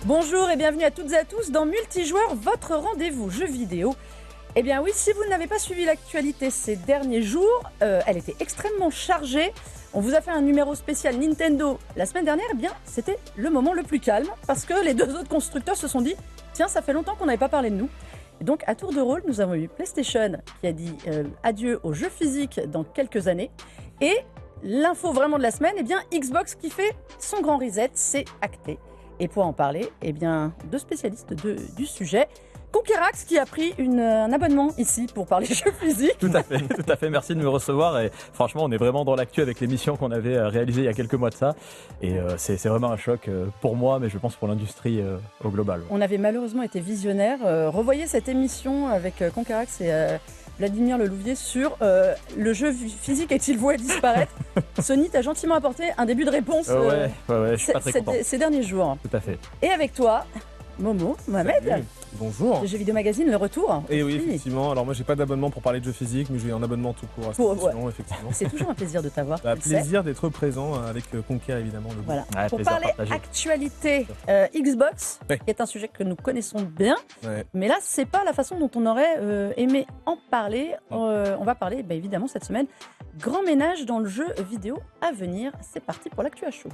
Bonjour et bienvenue à toutes et à tous dans Multijoueur, votre rendez-vous jeux vidéo. Eh bien oui, si vous n'avez pas suivi l'actualité ces derniers jours, elle était extrêmement chargée. On vous a fait un numéro spécial Nintendo la semaine dernière. Eh bien, c'était le moment le plus calme parce que les deux autres constructeurs se sont dit « Tiens, ça fait longtemps qu'on n'avait pas parlé de nous ». Et donc, à tour de rôle, nous avons eu PlayStation qui a dit adieu aux jeux physiques dans quelques années. Et l'info vraiment de la semaine, eh bien, Xbox qui fait son grand reset, c'est acté. Et pour en parler, eh bien, deux spécialistes du sujet. Conquerax qui a pris un abonnement ici pour parler jeux physiques. Tout à fait. Merci de me recevoir. Et franchement, on est vraiment dans l'actu avec l'émission qu'on avait réalisée il y a quelques mois de ça. Et c'est vraiment un choc pour moi, mais je pense pour l'industrie au global. On avait malheureusement été visionnaires. Revoyez cette émission avec Conquerax et Vladimir Lelouvier sur le jeu physique est-il voué à disparaître. Sony t'a gentiment apporté un début de réponse ouais, je suis pas très content. ces derniers jours. Tout à fait. Et avec toi, Mohamed. Salut. Bonjour. Le jeu vidéo magazine, le retour. Et oui, effectivement. Alors moi, j'ai pas d'abonnement pour parler de jeux physiques, mais j'ai un abonnement tout court à cette émission, effectivement. C'est toujours un plaisir de t'avoir. Plaisir d'être présent avec Conquer, évidemment. Voilà. Ouais, pour parler partagé. Actualité Xbox, qui est un sujet que nous connaissons bien, mais là, c'est pas la façon dont on aurait aimé en parler. On va parler, évidemment, cette semaine, grand ménage dans le jeu vidéo à venir. C'est parti pour l'actu à chaud.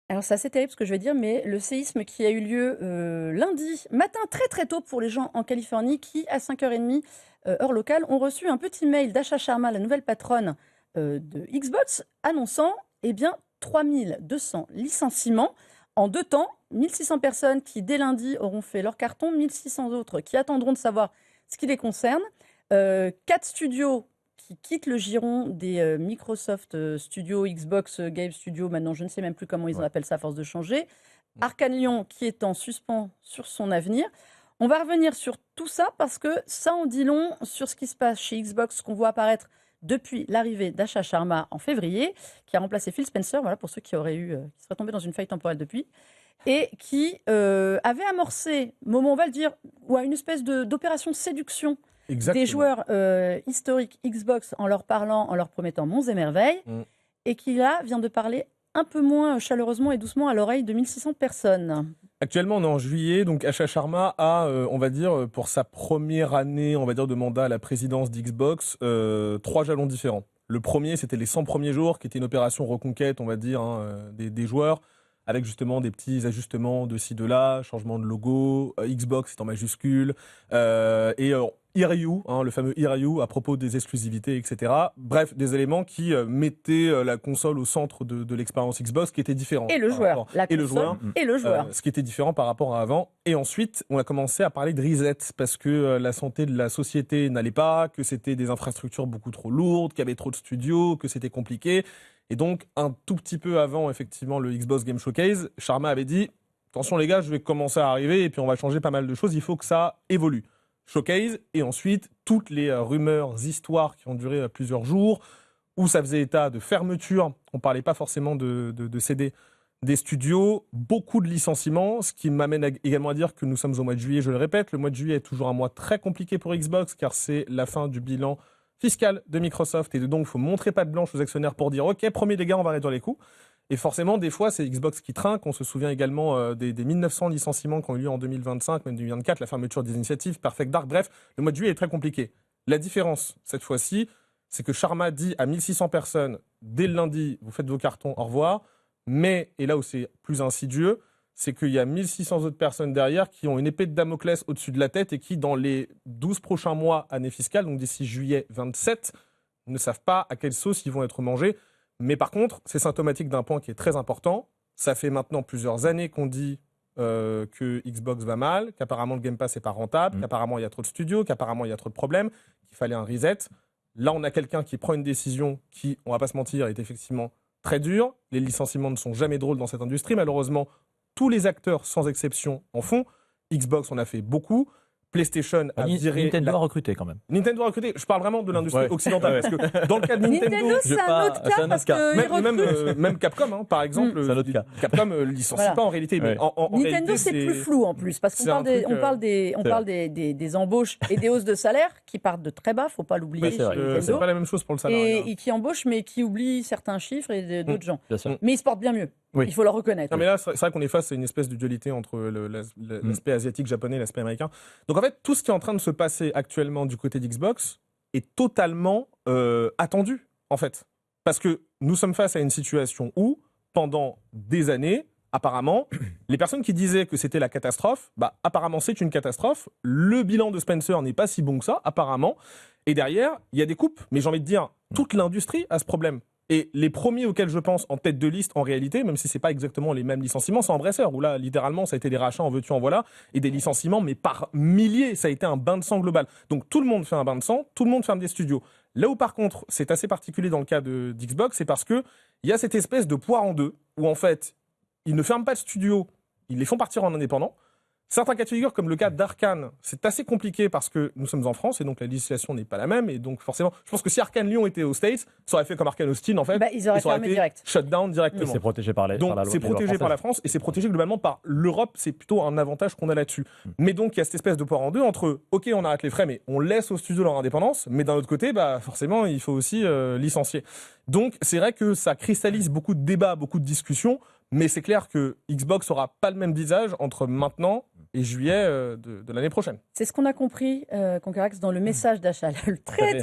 Alors c'est assez terrible ce que je vais dire, mais le séisme qui a eu lieu lundi matin très très tôt pour les gens en Californie qui, à 5h30 heure locale, ont reçu un petit mail d'Asha Sharma, la nouvelle patronne de Xbox, annonçant 3200 licenciements en 2 temps, 1600 personnes qui dès lundi auront fait leur carton, 1600 autres qui attendront de savoir ce qui les concerne, 4 studios qui quittent le giron des Microsoft Studios, Xbox Game Studios, maintenant je ne sais même plus comment ils en appellent ça à force de changer, Arkane Lyon qui est en suspens sur son avenir. On va revenir sur tout ça parce que ça en dit long sur ce qui se passe chez Xbox, qu'on voit apparaître depuis l'arrivée d'Asha Sharma en février, qui a remplacé Phil Spencer, voilà pour ceux qui seraient tombés dans une faille temporelle depuis, et qui avait amorcé, on va le dire, une espèce d'opération séduction. Exactement. Des joueurs historiques Xbox en leur parlant, en leur promettant monts et merveilles, et qui là vient de parler un peu moins chaleureusement et doucement à l'oreille de 1600 personnes. Actuellement, on est en juillet, donc Asha Sharma a, on va dire, pour sa première année, on va dire, de mandat à la présidence d'Xbox, 3 jalons différents. Le premier, c'était les 100 premiers jours, qui était une opération reconquête, on va dire, des joueurs, avec justement des petits ajustements de ci, de là, changement de logo, Xbox est en majuscule, et Hiryu, le fameux Hiryu à propos des exclusivités, etc. Bref, des éléments qui mettaient la console au centre de l'expérience Xbox, qui était différent. Et le joueur. Ce qui était différent par rapport à avant. Et ensuite, on a commencé à parler de reset, parce que la santé de la société n'allait pas, que c'était des infrastructures beaucoup trop lourdes, qu'il y avait trop de studios, que c'était compliqué. Et donc, un tout petit peu avant, effectivement, le Xbox Game Showcase, Sharma avait dit « Attention les gars, je vais commencer à arriver et puis on va changer pas mal de choses, il faut que ça évolue. » Showcase, et ensuite, toutes les rumeurs, histoires qui ont duré plusieurs jours, où ça faisait état de fermeture, on ne parlait pas forcément de céder des studios, beaucoup de licenciements, ce qui m'amène également à dire que nous sommes au mois de juillet, je le répète, le mois de juillet est toujours un mois très compliqué pour Xbox, car c'est la fin du bilan fiscal de Microsoft, et donc il faut montrer patte blanche aux actionnaires pour dire « Ok, promis les gars, on va réduire les coûts ». Et forcément, des fois, c'est Xbox qui trinque. On se souvient également des 1900 licenciements qui ont eu lieu en 2025, même 2024, la fermeture des initiatives, Perfect Dark. Bref, le mois de juillet est très compliqué. La différence, cette fois-ci, c'est que Sharma dit à 1600 personnes, dès le lundi, vous faites vos cartons, au revoir. Mais, et là où c'est plus insidieux, c'est qu'il y a 1600 autres personnes derrière qui ont une épée de Damoclès au-dessus de la tête et qui, dans les 12 prochains mois, année fiscale, donc d'ici juillet 27, ne savent pas à quelle sauce ils vont être mangés. Mais par contre, c'est symptomatique d'un point qui est très important. Ça fait maintenant plusieurs années qu'on dit que Xbox va mal, qu'apparemment le Game Pass n'est pas rentable, qu'apparemment il y a trop de studios, qu'apparemment il y a trop de problèmes, qu'il fallait un reset. Là, on a quelqu'un qui prend une décision qui, on va pas se mentir, est effectivement très dure. Les licenciements ne sont jamais drôles dans cette industrie. Malheureusement, tous les acteurs, sans exception, en font. Xbox en a fait beaucoup. PlayStation a viré... Nintendo a recruté quand même. Nintendo a recruté. Je parle vraiment de l'industrie occidentale parce que dans le cas de Nintendo, c'est un autre cas parce que même Capcom, hein, par exemple, c'est un autre cas. Capcom licencie pas en réalité. Mais en Nintendo, réalité, c'est plus flou en plus parce qu'on parle des embauches et des hausses de salaire qui partent de très bas, faut pas l'oublier. C'est pas la même chose pour le salariat. Et qui embauchent mais qui oublient certains chiffres et d'autres gens. Bien Mais ils se portent bien mieux. Oui. Il faut le reconnaître. Non, mais là, c'est vrai qu'on est face à une espèce de dualité entre l'aspect asiatique japonais et l'aspect américain. Donc en fait, tout ce qui est en train de se passer actuellement du côté d'Xbox est totalement attendu, en fait. Parce que nous sommes face à une situation où, pendant des années, apparemment, les personnes qui disaient que c'était la catastrophe, apparemment c'est une catastrophe. Le bilan de Spencer n'est pas si bon que ça, apparemment. Et derrière, il y a des coupes. Mais j'ai envie de dire, toute l'industrie a ce problème. Et les premiers auxquels je pense en tête de liste, en réalité, même si c'est pas exactement les mêmes licenciements, c'est Embracer, où là, littéralement, ça a été des rachats en veux-tu, en voilà, et des licenciements, mais par milliers, ça a été un bain de sang global. Donc tout le monde fait un bain de sang, tout le monde ferme des studios. Là où par contre, c'est assez particulier dans le cas d'Xbox, c'est parce que il y a cette espèce de poire en deux, où en fait, ils ne ferment pas de studios, ils les font partir en indépendant. Certains cas de figure, comme le cas d'Arkane, c'est assez compliqué parce que nous sommes en France et donc la législation n'est pas la même. Et donc forcément, je pense que si Arkane Lyon était aux States, ça aurait fait comme Arkane Austin en fait. Ils auraient fermé direct. Shutdown directement. C'est protégé par la Donc c'est protégé par la France et c'est protégé globalement par l'Europe. C'est plutôt un avantage qu'on a là-dessus. Mais donc il y a cette espèce de poire en deux entre, ok, on arrête les frais, mais on laisse aux studios leur indépendance. Mais d'un autre côté, forcément, il faut aussi licencier. Donc c'est vrai que ça cristallise beaucoup de débats, beaucoup de discussions. Mais c'est clair que Xbox aura pas le même visage entre maintenant et juillet de l'année prochaine. C'est ce qu'on a compris, Conquerax, dans le message d'achat. Le très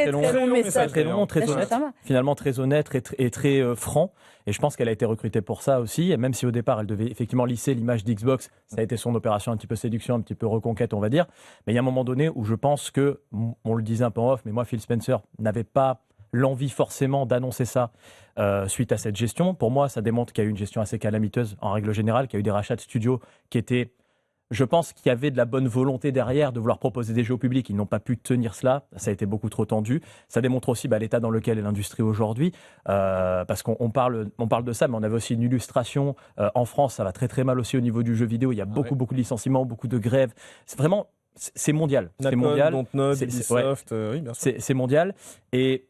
long message. Très long, très honnête. Finalement, très honnête et très franc. Et je pense qu'elle a été recrutée pour ça aussi. Et même si au départ, elle devait effectivement lisser l'image d'Xbox, ça a été son opération un petit peu séduction, un petit peu reconquête, on va dire. Mais il y a un moment donné où je pense que, on le disait un peu en off, mais moi, Phil Spencer n'avait pas l'envie forcément d'annoncer ça suite à cette gestion. Pour moi, ça démontre qu'il y a eu une gestion assez calamiteuse en règle générale, qu'il y a eu des rachats de studios qui étaient... Je pense qu'il y avait de la bonne volonté derrière de vouloir proposer des jeux au public. Ils n'ont pas pu tenir cela. Ça a été beaucoup trop tendu. Ça démontre aussi l'état dans lequel est l'industrie aujourd'hui. Parce qu'on parle de ça, mais on avait aussi une illustration. En France, ça va très très mal aussi au niveau du jeu vidéo. Il y a beaucoup de licenciements, beaucoup de grèves. C'est vraiment... C'est mondial. C'est mondial. Dontnod, Ubisoft, oui, bien sûr. C'est mondial. Et...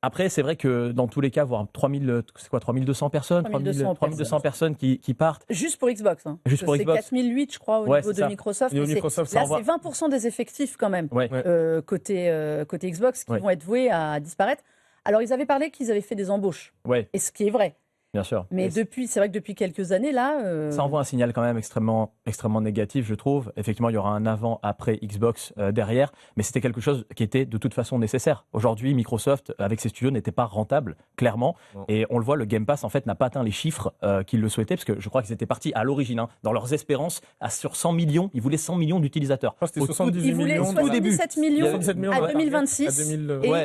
Après, c'est vrai que dans tous les cas, voir 3200 personnes, 3200 personnes qui partent. Juste pour Xbox. Hein. Juste pour Xbox. C'est 4008, je crois, au niveau de Microsoft. Là, c'est 20% des effectifs quand même, côté Xbox, qui vont être voués à disparaître. Alors, ils avaient parlé qu'ils avaient fait des embauches. Et ce qui est vrai. Bien sûr. Mais c'est vrai que depuis quelques années, là... Ça envoie un signal quand même extrêmement négatif, je trouve. Effectivement, il y aura un avant-après Xbox derrière, mais c'était quelque chose qui était de toute façon nécessaire. Aujourd'hui, Microsoft, avec ses studios, n'était pas rentable, clairement. Non. Et on le voit, le Game Pass, en fait, n'a pas atteint les chiffres qu'ils le souhaitaient, parce que je crois qu'ils étaient partis à l'origine, dans leurs espérances, sur 100 millions. Ils voulaient 100 millions d'utilisateurs. C'était 78 millions. Ils voulaient 77 millions à 2026. Et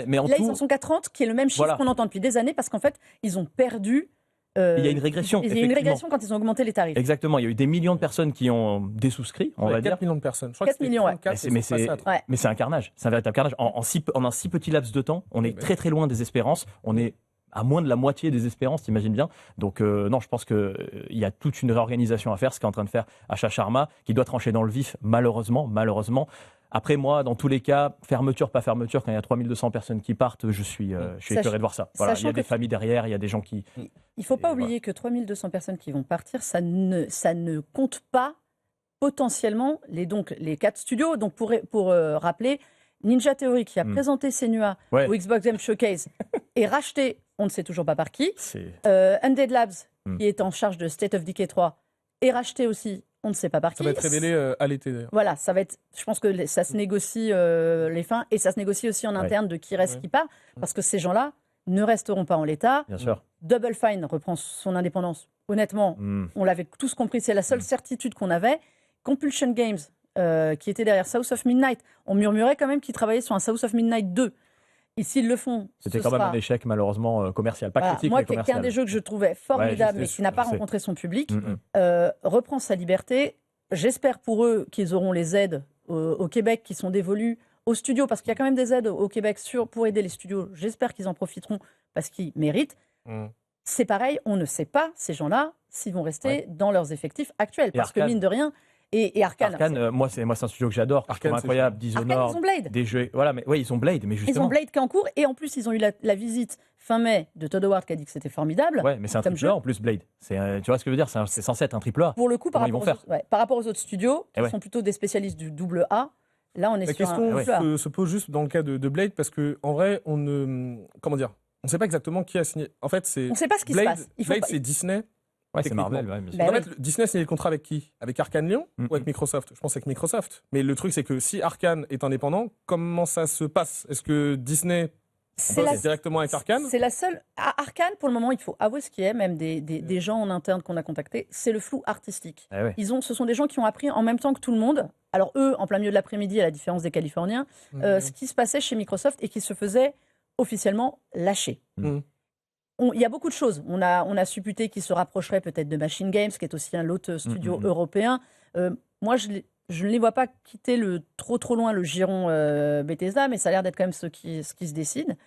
mais en là, tout... ils en sont qu'à 30, qui est le même chiffre qu'on entend depuis des années, parce qu'en fait, ils ont perdu... il y a une régression. Il y a une régression quand ils ont augmenté les tarifs. Exactement. Il y a eu des millions de personnes qui ont désouscrit, on va dire. 4 millions de personnes. Je crois 4 millions, mais c'est un carnage. C'est un véritable carnage. En un si petit laps de temps, on est très très loin des espérances. On est à moins de la moitié des espérances, t'imagines bien. Donc non, je pense qu'il y a toute une réorganisation à faire, ce qu'est en train de faire Asha Sharma, qui doit trancher dans le vif, malheureusement. Après, moi, dans tous les cas, fermeture, pas fermeture, quand il y a 3200 personnes qui partent, je suis écœuré de voir ça. Voilà, il y a des familles derrière, il y a des gens qui... Il ne faut pas oublier que 3200 personnes qui vont partir, ça ne compte pas potentiellement les 4 studios. Donc, pour rappeler, Ninja Theory, qui a présenté Senua au Xbox Game Showcase, est racheté, on ne sait toujours pas par qui. Undead Labs, qui est en charge de State of Decay 3, est racheté aussi. On ne sait pas par qui. Ça va être révélé à l'été d'ailleurs. Voilà, ça va être. Je pense que ça se négocie les fins et ça se négocie aussi en interne de qui reste, qui part, parce que ces gens-là ne resteront pas en l'état. Bien sûr. Double Fine reprend son indépendance. Honnêtement, on l'avait tous compris. C'est la seule certitude qu'on avait. Compulsion Games, qui était derrière South of Midnight, on murmurait quand même qu'ils travaillaient sur un South of Midnight 2. Et s'ils le font, c'était quand même un échec malheureusement commercial, pas critique, moi, mais commercial. Moi, un des jeux que je trouvais formidable, mais qui n'a pas rencontré son public, reprend sa liberté. J'espère pour eux qu'ils auront les aides au Québec qui sont dévolues aux studios, parce qu'il y a quand même des aides au Québec pour aider les studios. J'espère qu'ils en profiteront parce qu'ils méritent. C'est pareil, on ne sait pas, ces gens-là, s'ils vont rester dans leurs effectifs actuels. Parce que mine de rien, Et Arkane. Moi, c'est un studio que j'adore. Arkane, c'est incroyable. Dishonored. Arkane, ils ont Blade. Des jeux. Voilà, mais ils ont Blade, mais justement. Ils ont Blade qui est en cours. Et en plus, ils ont eu la visite fin mai de Todd Howard qui a dit que c'était formidable. Ouais, mais c'est un triple A en plus, Blade. Tu vois ce que je veux dire? C'est censé être un triple A. Pour le coup, par rapport aux autres studios, qui ouais. sont plutôt des spécialistes du double A, là, on est la sur question un se pose juste dans le cas de Blade parce que en vrai, on ne sait pas exactement qui a signé. En fait, on ne sait pas ce qui Blade, se passe. Blade, c'est Disney. Ouais, c'est Marvel. Ouais, bien sûr. En fait, Disney a signé le contrat avec qui? Avec Arkane Lyon ou avec Microsoft? Je pense avec Microsoft. Mais le truc, c'est que si Arkane est indépendant, comment ça se passe? Est-ce que Disney bosse directement avec Arkane? C'est la seule. Arkane, pour le moment, il faut avouer ce qui est, même des gens en interne qu'on a contactés, c'est le flou artistique. Ouais. Ce sont des gens qui ont appris en même temps que tout le monde. Alors eux, en plein milieu de l'après-midi, à la différence des Californiens, ce qui se passait chez Microsoft et qui se faisait officiellement lâcher. Il y a beaucoup de choses. On a supputé qu'ils se rapprocheraient peut-être de Machine Games, qui est aussi un autre studio européen. Moi, je ne les vois pas quitter trop loin le giron Bethesda, mais ça a l'air d'être quand même ce qui se décide.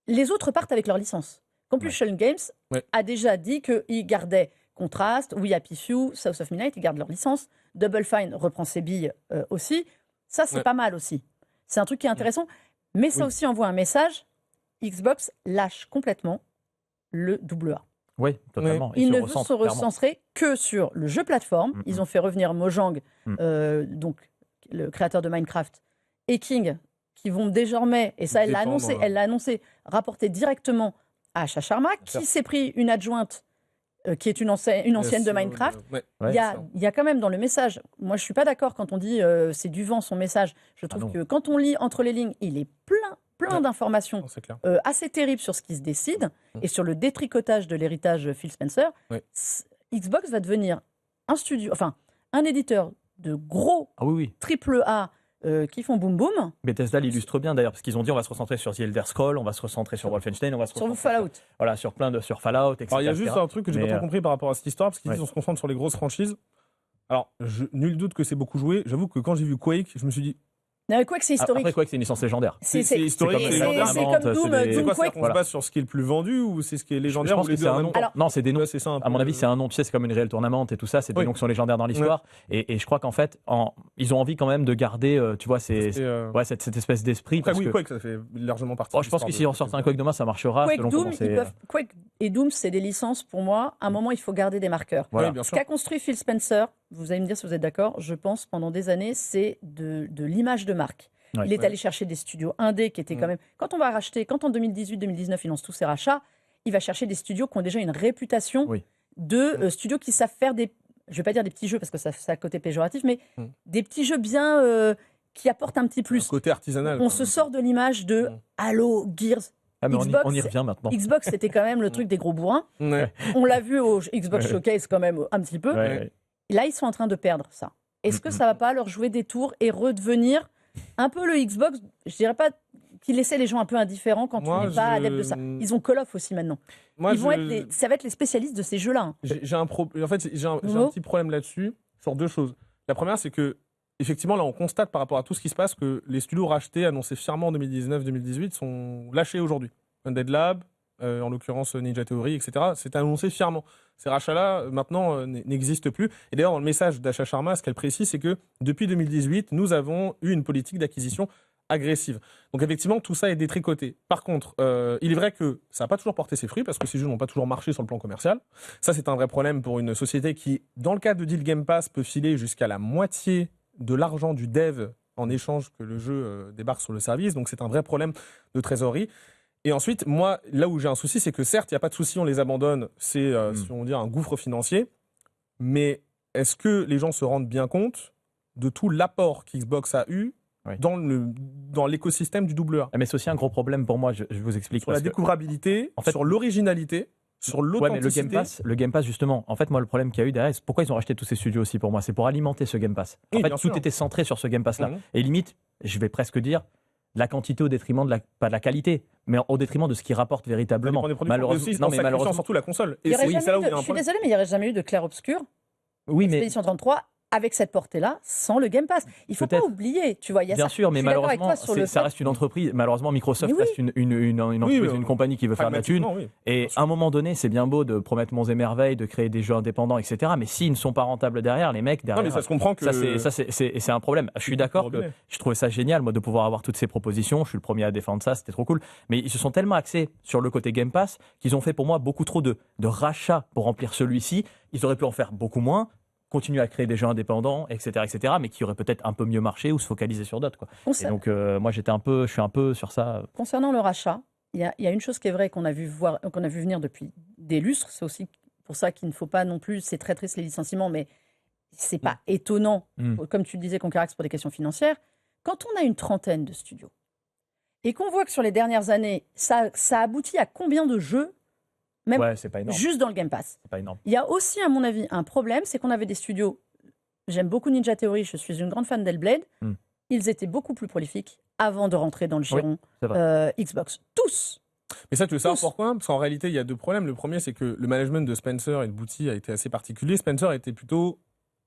Les autres partent avec leur licence. Compulsion Games a déjà dit qu'ils gardaient Contrast, We Happy Few, South of Midnight, ils gardent leur licence. Double Fine reprend ses billes aussi. Ça, c'est pas mal aussi. C'est un truc qui est intéressant. Mais ça aussi envoie un message. Xbox lâche complètement le AA. Oui, totalement. Ils ne se recentrer que sur le jeu plateforme. Ils ont fait revenir Mojang, donc le créateur de Minecraft, et King, qui vont désormais, et ça elle l'a annoncé, rapporter directement à Asha Sharma, qui s'est pris une adjointe qui est une ancienne de Minecraft. Il y a quand même dans le message, moi je ne suis pas d'accord quand on dit c'est du vent son message. Je trouve que quand on lit entre les lignes, il est plein d'informations assez terribles sur ce qui se décide et sur le détricotage de l'héritage Phil Spencer. Xbox va devenir un éditeur de gros triple A qui font boum boum. Bethesda l'illustre bien d'ailleurs, parce qu'ils ont dit on va se recentrer sur The Elder Scrolls, on va se recentrer sur Wolfenstein, on va se sur recentrer Fallout. sur Fallout, etc. Alors il y a juste un truc que j'ai pas trop compris par rapport à cette histoire, parce qu'ils disent on se concentre sur les grosses franchises. Alors, nul doute que c'est beaucoup joué. J'avoue que quand j'ai vu Quake, je me suis dit. Quake, c'est historique. Après, Quake, c'est une licence légendaire. C'est historique. C'est comme Doom. C'est quoi, Quake. on se base sur ce qui est le plus vendu ou c'est ce qui est légendaire? Je pense que c'est un nom. Non, c'est des noms. À mon avis, c'est un nom. Tu sais, c'est comme une réelle tournament et tout ça. C'est des noms qui sont légendaires dans l'histoire. Et je crois qu'en fait, ils ont envie quand même de garder, tu vois, cette espèce d'esprit. Après, Quake, ça fait largement partie. Je pense que si on sort un Quake demain, ça marchera. Quake et Doom, c'est des licences pour moi. À un moment, il faut garder des marqueurs. Ce qu'a construit Phil Spencer, vous allez me dire si vous êtes d'accord, je pense, pendant des années, c'est de l'image de marque. Il est allé chercher des studios indés qui étaient quand même. Quand on va racheter, quand en 2018-2019 il lance tous ses rachats, il va chercher des studios qui ont déjà une réputation de studios qui savent faire des. Je ne vais pas dire des petits jeux parce que ça a un côté péjoratif, mais des petits jeux bien qui apportent un petit plus. Un côté artisanal. On se sort de l'image de Halo, Gears. Xbox, on y revient maintenant. Xbox, c'était quand même le truc des gros bourrins. On l'a vu au Xbox Showcase quand même un petit peu. Là, ils sont en train de perdre ça. Est-ce que ça ne va pas leur jouer des tours et redevenir un peu le Xbox, je dirais pas qu'il laissait les gens un peu indifférents quand on n'est pas adepte de ça. Ils ont Call of aussi maintenant. Ça va être les spécialistes de ces jeux-là. J'ai un petit problème là-dessus sur deux choses. La première, c'est que effectivement, là, on constate par rapport à tout ce qui se passe que les studios rachetés, annoncés fièrement en 2019-2018, sont lâchés aujourd'hui. Undead Lab, en l'occurrence Ninja Theory, etc. C'est annoncé fièrement. Ces rachats-là, maintenant, n'existent plus. Et d'ailleurs, dans le message d'Asha Sharma, ce qu'elle précise, c'est que depuis 2018, nous avons eu une politique d'acquisition agressive. Donc effectivement, tout ça est détricoté. Par contre, il est vrai que ça n'a pas toujours porté ses fruits, parce que ces jeux n'ont pas toujours marché sur le plan commercial. Ça, c'est un vrai problème pour une société qui, dans le cadre de Deal Game Pass, peut filer jusqu'à la moitié de l'argent du dev en échange que le jeu débarque sur le service. Donc c'est un vrai problème de trésorerie. Et ensuite, moi, là où j'ai un souci, c'est que certes, il n'y a pas de souci, on les abandonne, c'est, si on dit, un gouffre financier, mais est-ce que les gens se rendent bien compte de tout l'apport qu'Xbox a eu dans l'écosystème du AA? Mais c'est aussi un gros problème pour moi, je vous explique. Sur la découvrabilité, sur l'originalité, sur l'authenticité. Mais le Game Pass, justement, en fait, moi, le problème qu'il y a eu derrière, c'est pourquoi ils ont racheté tous ces studios aussi pour moi, c'est pour alimenter ce Game Pass. En fait, tout était centré sur ce Game Pass-là. Et limite, je vais presque dire, la quantité au détriment pas de la qualité, mais au détriment de ce qui rapporte véritablement. Malheureusement, surtout la console. Je suis désolé, mais il n'y aurait jamais eu de clair-obscur. Oui, mais Expédition 33 avec cette portée-là, sans le Game Pass. Il ne faut pas oublier, tu vois, il y a bien ça. sûr, mais malheureusement, ça reste une entreprise. Malheureusement, Microsoft reste une entreprise, une compagnie qui veut faire de la thune. Oui, et à un moment donné, c'est bien beau de promettre monts et merveilles, de créer des jeux indépendants, etc. Mais s'ils ne sont pas rentables derrière, les mecs derrière. Non, mais ça se comprend que c'est un problème. Je suis d'accord que je trouvais ça génial, moi, de pouvoir avoir toutes ces propositions. Je suis le premier à défendre ça, c'était trop cool. Mais ils se sont tellement axés sur le côté Game Pass qu'ils ont fait pour moi beaucoup trop de rachats pour remplir celui-ci. Ils auraient pu en faire beaucoup moins, continuer à créer des jeux indépendants, etc., mais qui auraient peut-être un peu mieux marché ou se focaliser sur d'autres, quoi. Et donc, moi, je suis un peu sur ça. Concernant le rachat, il y a une chose qui est vraie qu'on a vu venir depuis des lustres. C'est aussi pour ça qu'il ne faut pas non plus. C'est très triste les licenciements, mais c'est pas étonnant. Comme tu le disais, Conquerax, pour des questions financières. Quand on a une trentaine de studios et qu'on voit que sur les dernières années, ça aboutit à combien de jeux? Même c'est pas énorme. Juste dans le Game Pass. C'est pas énorme. Il y a aussi, à mon avis, un problème, c'est qu'on avait des studios. J'aime beaucoup Ninja Theory, je suis une grande fan d'Hellblade. Ils étaient beaucoup plus prolifiques avant de rentrer dans le giron Xbox. Tous. Mais ça, tu veux savoir pourquoi? Parce qu'en réalité, il y a deux problèmes. Le premier, c'est que le management de Spencer et de Booty a été assez particulier. Spencer était plutôt,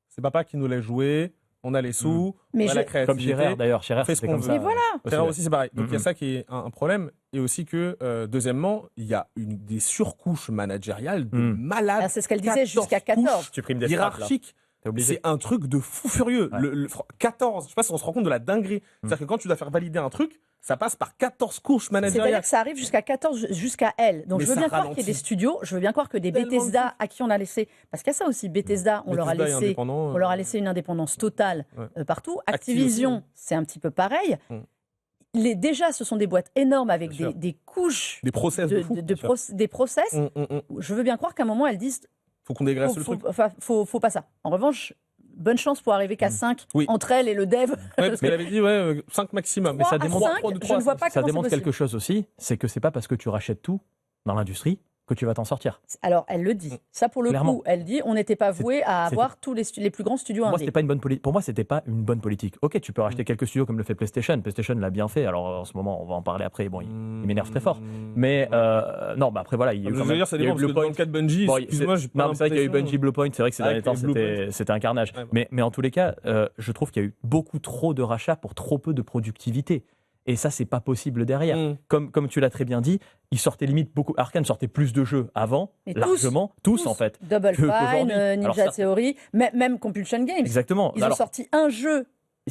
c'est papa qui nous l'a joué, on a les sous, on a la créativité. Comme Scherer, d'ailleurs. Scherer, fait ce qu'on veut. Mais voilà. Scherer aussi, c'est pareil. Donc il y a ça qui est un problème. Et aussi que, deuxièmement, il y a des surcouches managériales de malades. C'est ce qu'elle disait, jusqu'à 14. Tu primes des hiérarchiques. C'est un truc de fou furieux. 14, je sais pas si on se rend compte de la dinguerie. C'est-à-dire que quand tu dois faire valider un truc, ça passe par 14 couches managériales. C'est-à-dire que ça arrive jusqu'à 14, jusqu'à elle. Donc mais je veux bien croire qu'il y ait des studios, je veux bien croire que des Bethesda à qui on a laissé, parce qu'il y a ça aussi, Bethesda, on leur a laissé une indépendance totale partout. Activision, c'est un petit peu pareil. Déjà, ce sont des boîtes énormes avec des couches, des process, des process. Je veux bien croire qu'à un moment, elles disent faut qu'on dégraisse le truc. Faut pas ça. En revanche, bonne chance pour arriver qu'à 5 entre elle et le dev. Parce qu'elle avait dit 5 maximum. Mais ça démontre, je ne vois pas ça démontre quelque chose aussi, c'est que c'est pas parce que tu rachètes tout dans l'industrie que tu vas t'en sortir. Alors, elle le dit. Ça, pour le coup, elle dit on n'était pas voué à avoir tous les plus grands studios indés. Pour moi, c'était pas une bonne politique. Ok, tu peux racheter quelques studios comme le fait PlayStation. PlayStation l'a bien fait. Alors, en ce moment, on va en parler après. Bon, il m'énerve très fort. Mais non, après, voilà. Il y a eu quand même, ça dépend, parce que dans le cas de Bungie, excuse-moi, c'est vrai qu'il y a eu Bungie Bluepoint. C'est vrai que ces derniers temps, c'était un carnage. Mais en tous les cas, je trouve qu'il y a eu beaucoup trop de rachats pour trop peu de productivité. Et ça, c'est pas possible derrière. Comme tu l'as très bien dit, ils sortaient limite beaucoup. Arkane sortait plus de jeux avant, largement. Tous en fait. Double Fine, Ninja Theory, même Compulsion Games. Exactement. Ils ont sorti un jeu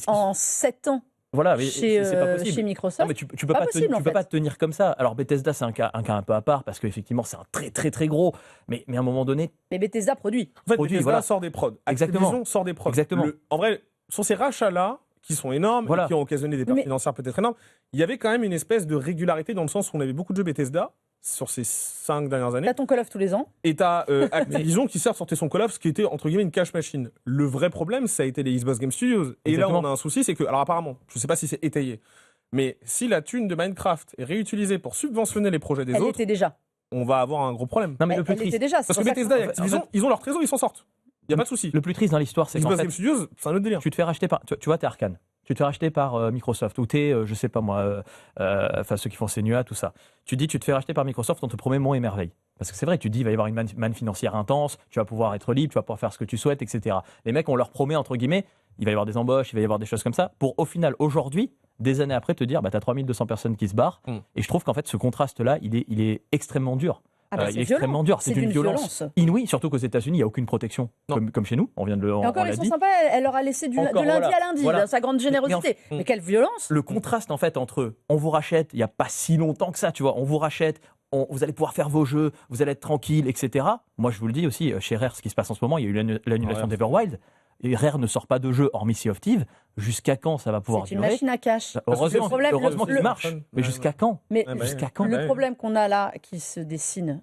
en 7 ans. Voilà, mais c'est pas possible. Chez Microsoft. Non, mais tu peux pas te tenir comme ça. Alors Bethesda, c'est un cas un peu à part parce qu'effectivement, c'est un très très très gros. Mais à un moment donné. Mais Bethesda produit. En fait, Bethesda sort des prods. Activision sort des prods. Exactement. En vrai, sur ces rachats-là, qui sont énormes, et qui ont occasionné des pertes financières peut-être énormes, il y avait quand même une espèce de régularité dans le sens où on avait beaucoup de jeux Bethesda sur ces 5 dernières années. T'as ton Call of tous les ans. Et t'as Activision qui certes sortait son Call of, ce qui était entre guillemets une cash machine. Le vrai problème, ça a été les Xbox Game Studios. Et là, on a un souci, c'est que, alors apparemment, je sais pas si c'est étayé, mais si la thune de Minecraft est réutilisée pour subventionner les projets des autres, était déjà. On va avoir un gros problème. Non, mais le plus triste, déjà, parce que Bethesda et Activision, ils ont leur trésor, ils s'en sortent. Il y a pas de souci. Le plus triste dans l'histoire, c'est qu'en fait, Game Studios, c'est un autre délire. Tu te fais racheter par, tu vois, t'es Arkane. Tu te fais racheter par Microsoft ou t'es, je sais pas moi, enfin ceux qui font Senua, tout ça. Tu dis, tu te fais racheter par Microsoft, on te promet monts et merveilles. Parce que c'est vrai, tu dis, il va y avoir une manne financière intense, tu vas pouvoir être libre, tu vas pouvoir faire ce que tu souhaites, etc. Les mecs, on leur promet, entre guillemets, il va y avoir des embauches, il va y avoir des choses comme ça, pour au final, aujourd'hui, des années après, te dire, bah t'as 3200 personnes qui se barrent. Et je trouve qu'en fait, ce contraste-là, il est extrêmement dur. Il est extrêmement dur. C'est d'une violence inouïe, surtout qu'aux États-Unis, il n'y a aucune protection, comme chez nous. On vient de le. Et encore, ils sont sympas. Elle leur a laissé de lundi à lundi, sa grande générosité. Mais quelle violence! Le contraste, en fait, entre on vous rachète, il n'y a pas si longtemps que ça, tu vois, on vous rachète, vous allez pouvoir faire vos jeux, vous allez être tranquille, etc. Moi, je vous le dis aussi, chez Rare, ce qui se passe en ce moment, il y a eu l'annulation d'Everwild. Et Rare ne sort pas de jeu hormis Sea of Thieves. Jusqu'à quand ça va pouvoir durer? C'est une machine à cash. Heureusement qu'il marche. Mais jusqu'à quand? Jusqu'à quand? Le problème qu'on a là, qui se dessine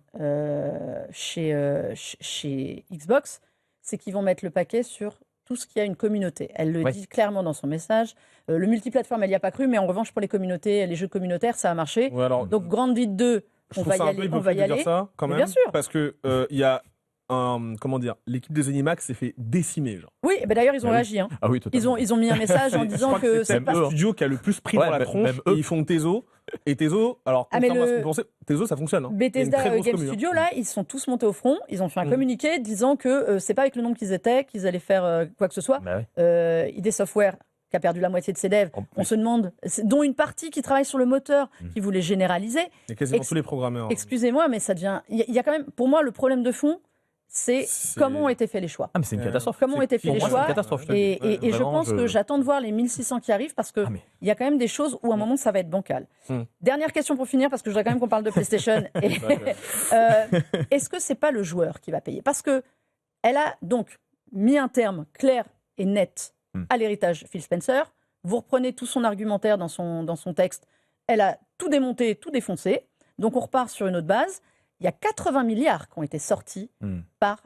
chez Xbox, c'est qu'ils vont mettre le paquet sur tout ce qui a une communauté. Elle le dit clairement dans son message. Le multiplateforme, elle n'y a pas cru, mais en revanche, pour les communautés, les jeux communautaires, ça a marché. Donc, Grand Beat 2, on va y aller. Ça, quand même, bien sûr. parce que il y a comment dire, l'équipe de Zenimax s'est fait décimer. Genre. Oui, d'ailleurs, ils ont réagi. Hein. Ah oui, totalement. Ils ont mis un message en disant que c'est pas le studio qui a le plus pris dans la tronche. Et ils font Tezo. Et Tezo, alors, contrairement à ce que vous pensez, Tezo, ça fonctionne. Hein. Bethesda Game Studio, là, ils sont tous montés au front. Ils ont fait un communiqué disant que c'est pas avec le nombre qu'ils étaient qu'ils allaient faire quoi que ce soit. ID Software, qui a perdu la moitié de ses devs, on se demande, dont une partie qui travaille sur le moteur, qui voulait généraliser. Et quasiment tous les programmeurs. Excusez-moi, mais ça devient. Il y a quand même, pour moi, le problème de fond, c'est comment ont été faits les choix. Ah, mais c'est une catastrophe. Comment ont été faits les choix. C'est une catastrophe. Et je pense que j'attends de voir les 1600 qui arrivent parce qu'il y a quand même des choses où à un moment ça va être bancal. Dernière question pour finir, parce que je voudrais quand même qu'on parle de PlayStation. Est-ce que c'est pas le joueur qui va payer? Parce que elle a donc mis un terme clair et net à l'héritage Phil Spencer. Vous reprenez tout son argumentaire dans son texte. Elle a tout démonté, tout défoncé. Donc on repart sur une autre base. Il y a 80 milliards qui ont été sortis par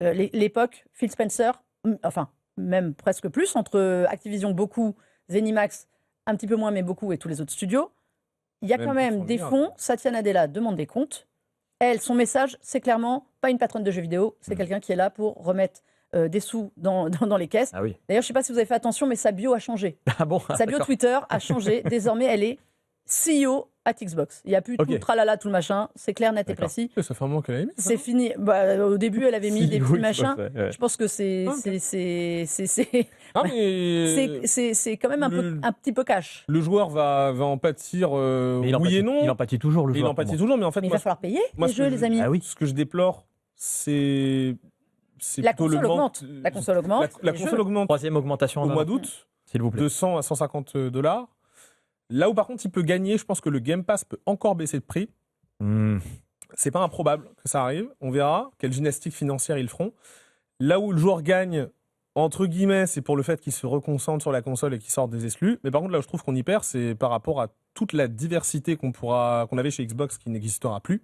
l'époque Phil Spencer, enfin même presque plus, entre Activision beaucoup, Zenimax un petit peu moins mais beaucoup et tous les autres studios. Il y a quand même des fonds. Satya Nadella demande des comptes. Elle, son message, c'est clairement pas une patronne de jeux vidéo, c'est quelqu'un qui est là pour remettre des sous dans les caisses. Ah oui. D'ailleurs, je ne sais pas si vous avez fait attention, mais sa bio a changé. Ah bon, sa bio Twitter a changé. Désormais, elle est CEO at Xbox. Il n'y a plus tout le tralala, tout le machin. C'est clair, net et précis. Ça fait un moment qu'elle a mis. C'est fini. Au début, elle avait mis des petits machins. Je pense que c'est quand même un petit peu cash. Le joueur va en pâtir, oui et non. Il en pâtit toujours, le joueur. Il en pâtit toujours, mais en fait... Mais il va falloir payer les jeux, les amis. Ah oui. Ce que je déplore, c'est la console augmente. La console augmente. La console augmente. Troisième augmentation au mois d'août, s'il vous plaît. De 100 à 150 $. Là où par contre il peut gagner, je pense que le Game Pass peut encore baisser de prix. C'est pas improbable que ça arrive. On verra quelle gymnastique financière ils feront. Là où le joueur gagne, entre guillemets, c'est pour le fait qu'il se reconcentre sur la console et qu'il sorte des exclus. Mais par contre là où je trouve qu'on y perd, c'est par rapport à toute la diversité qu'on avait chez Xbox qui n'existera plus.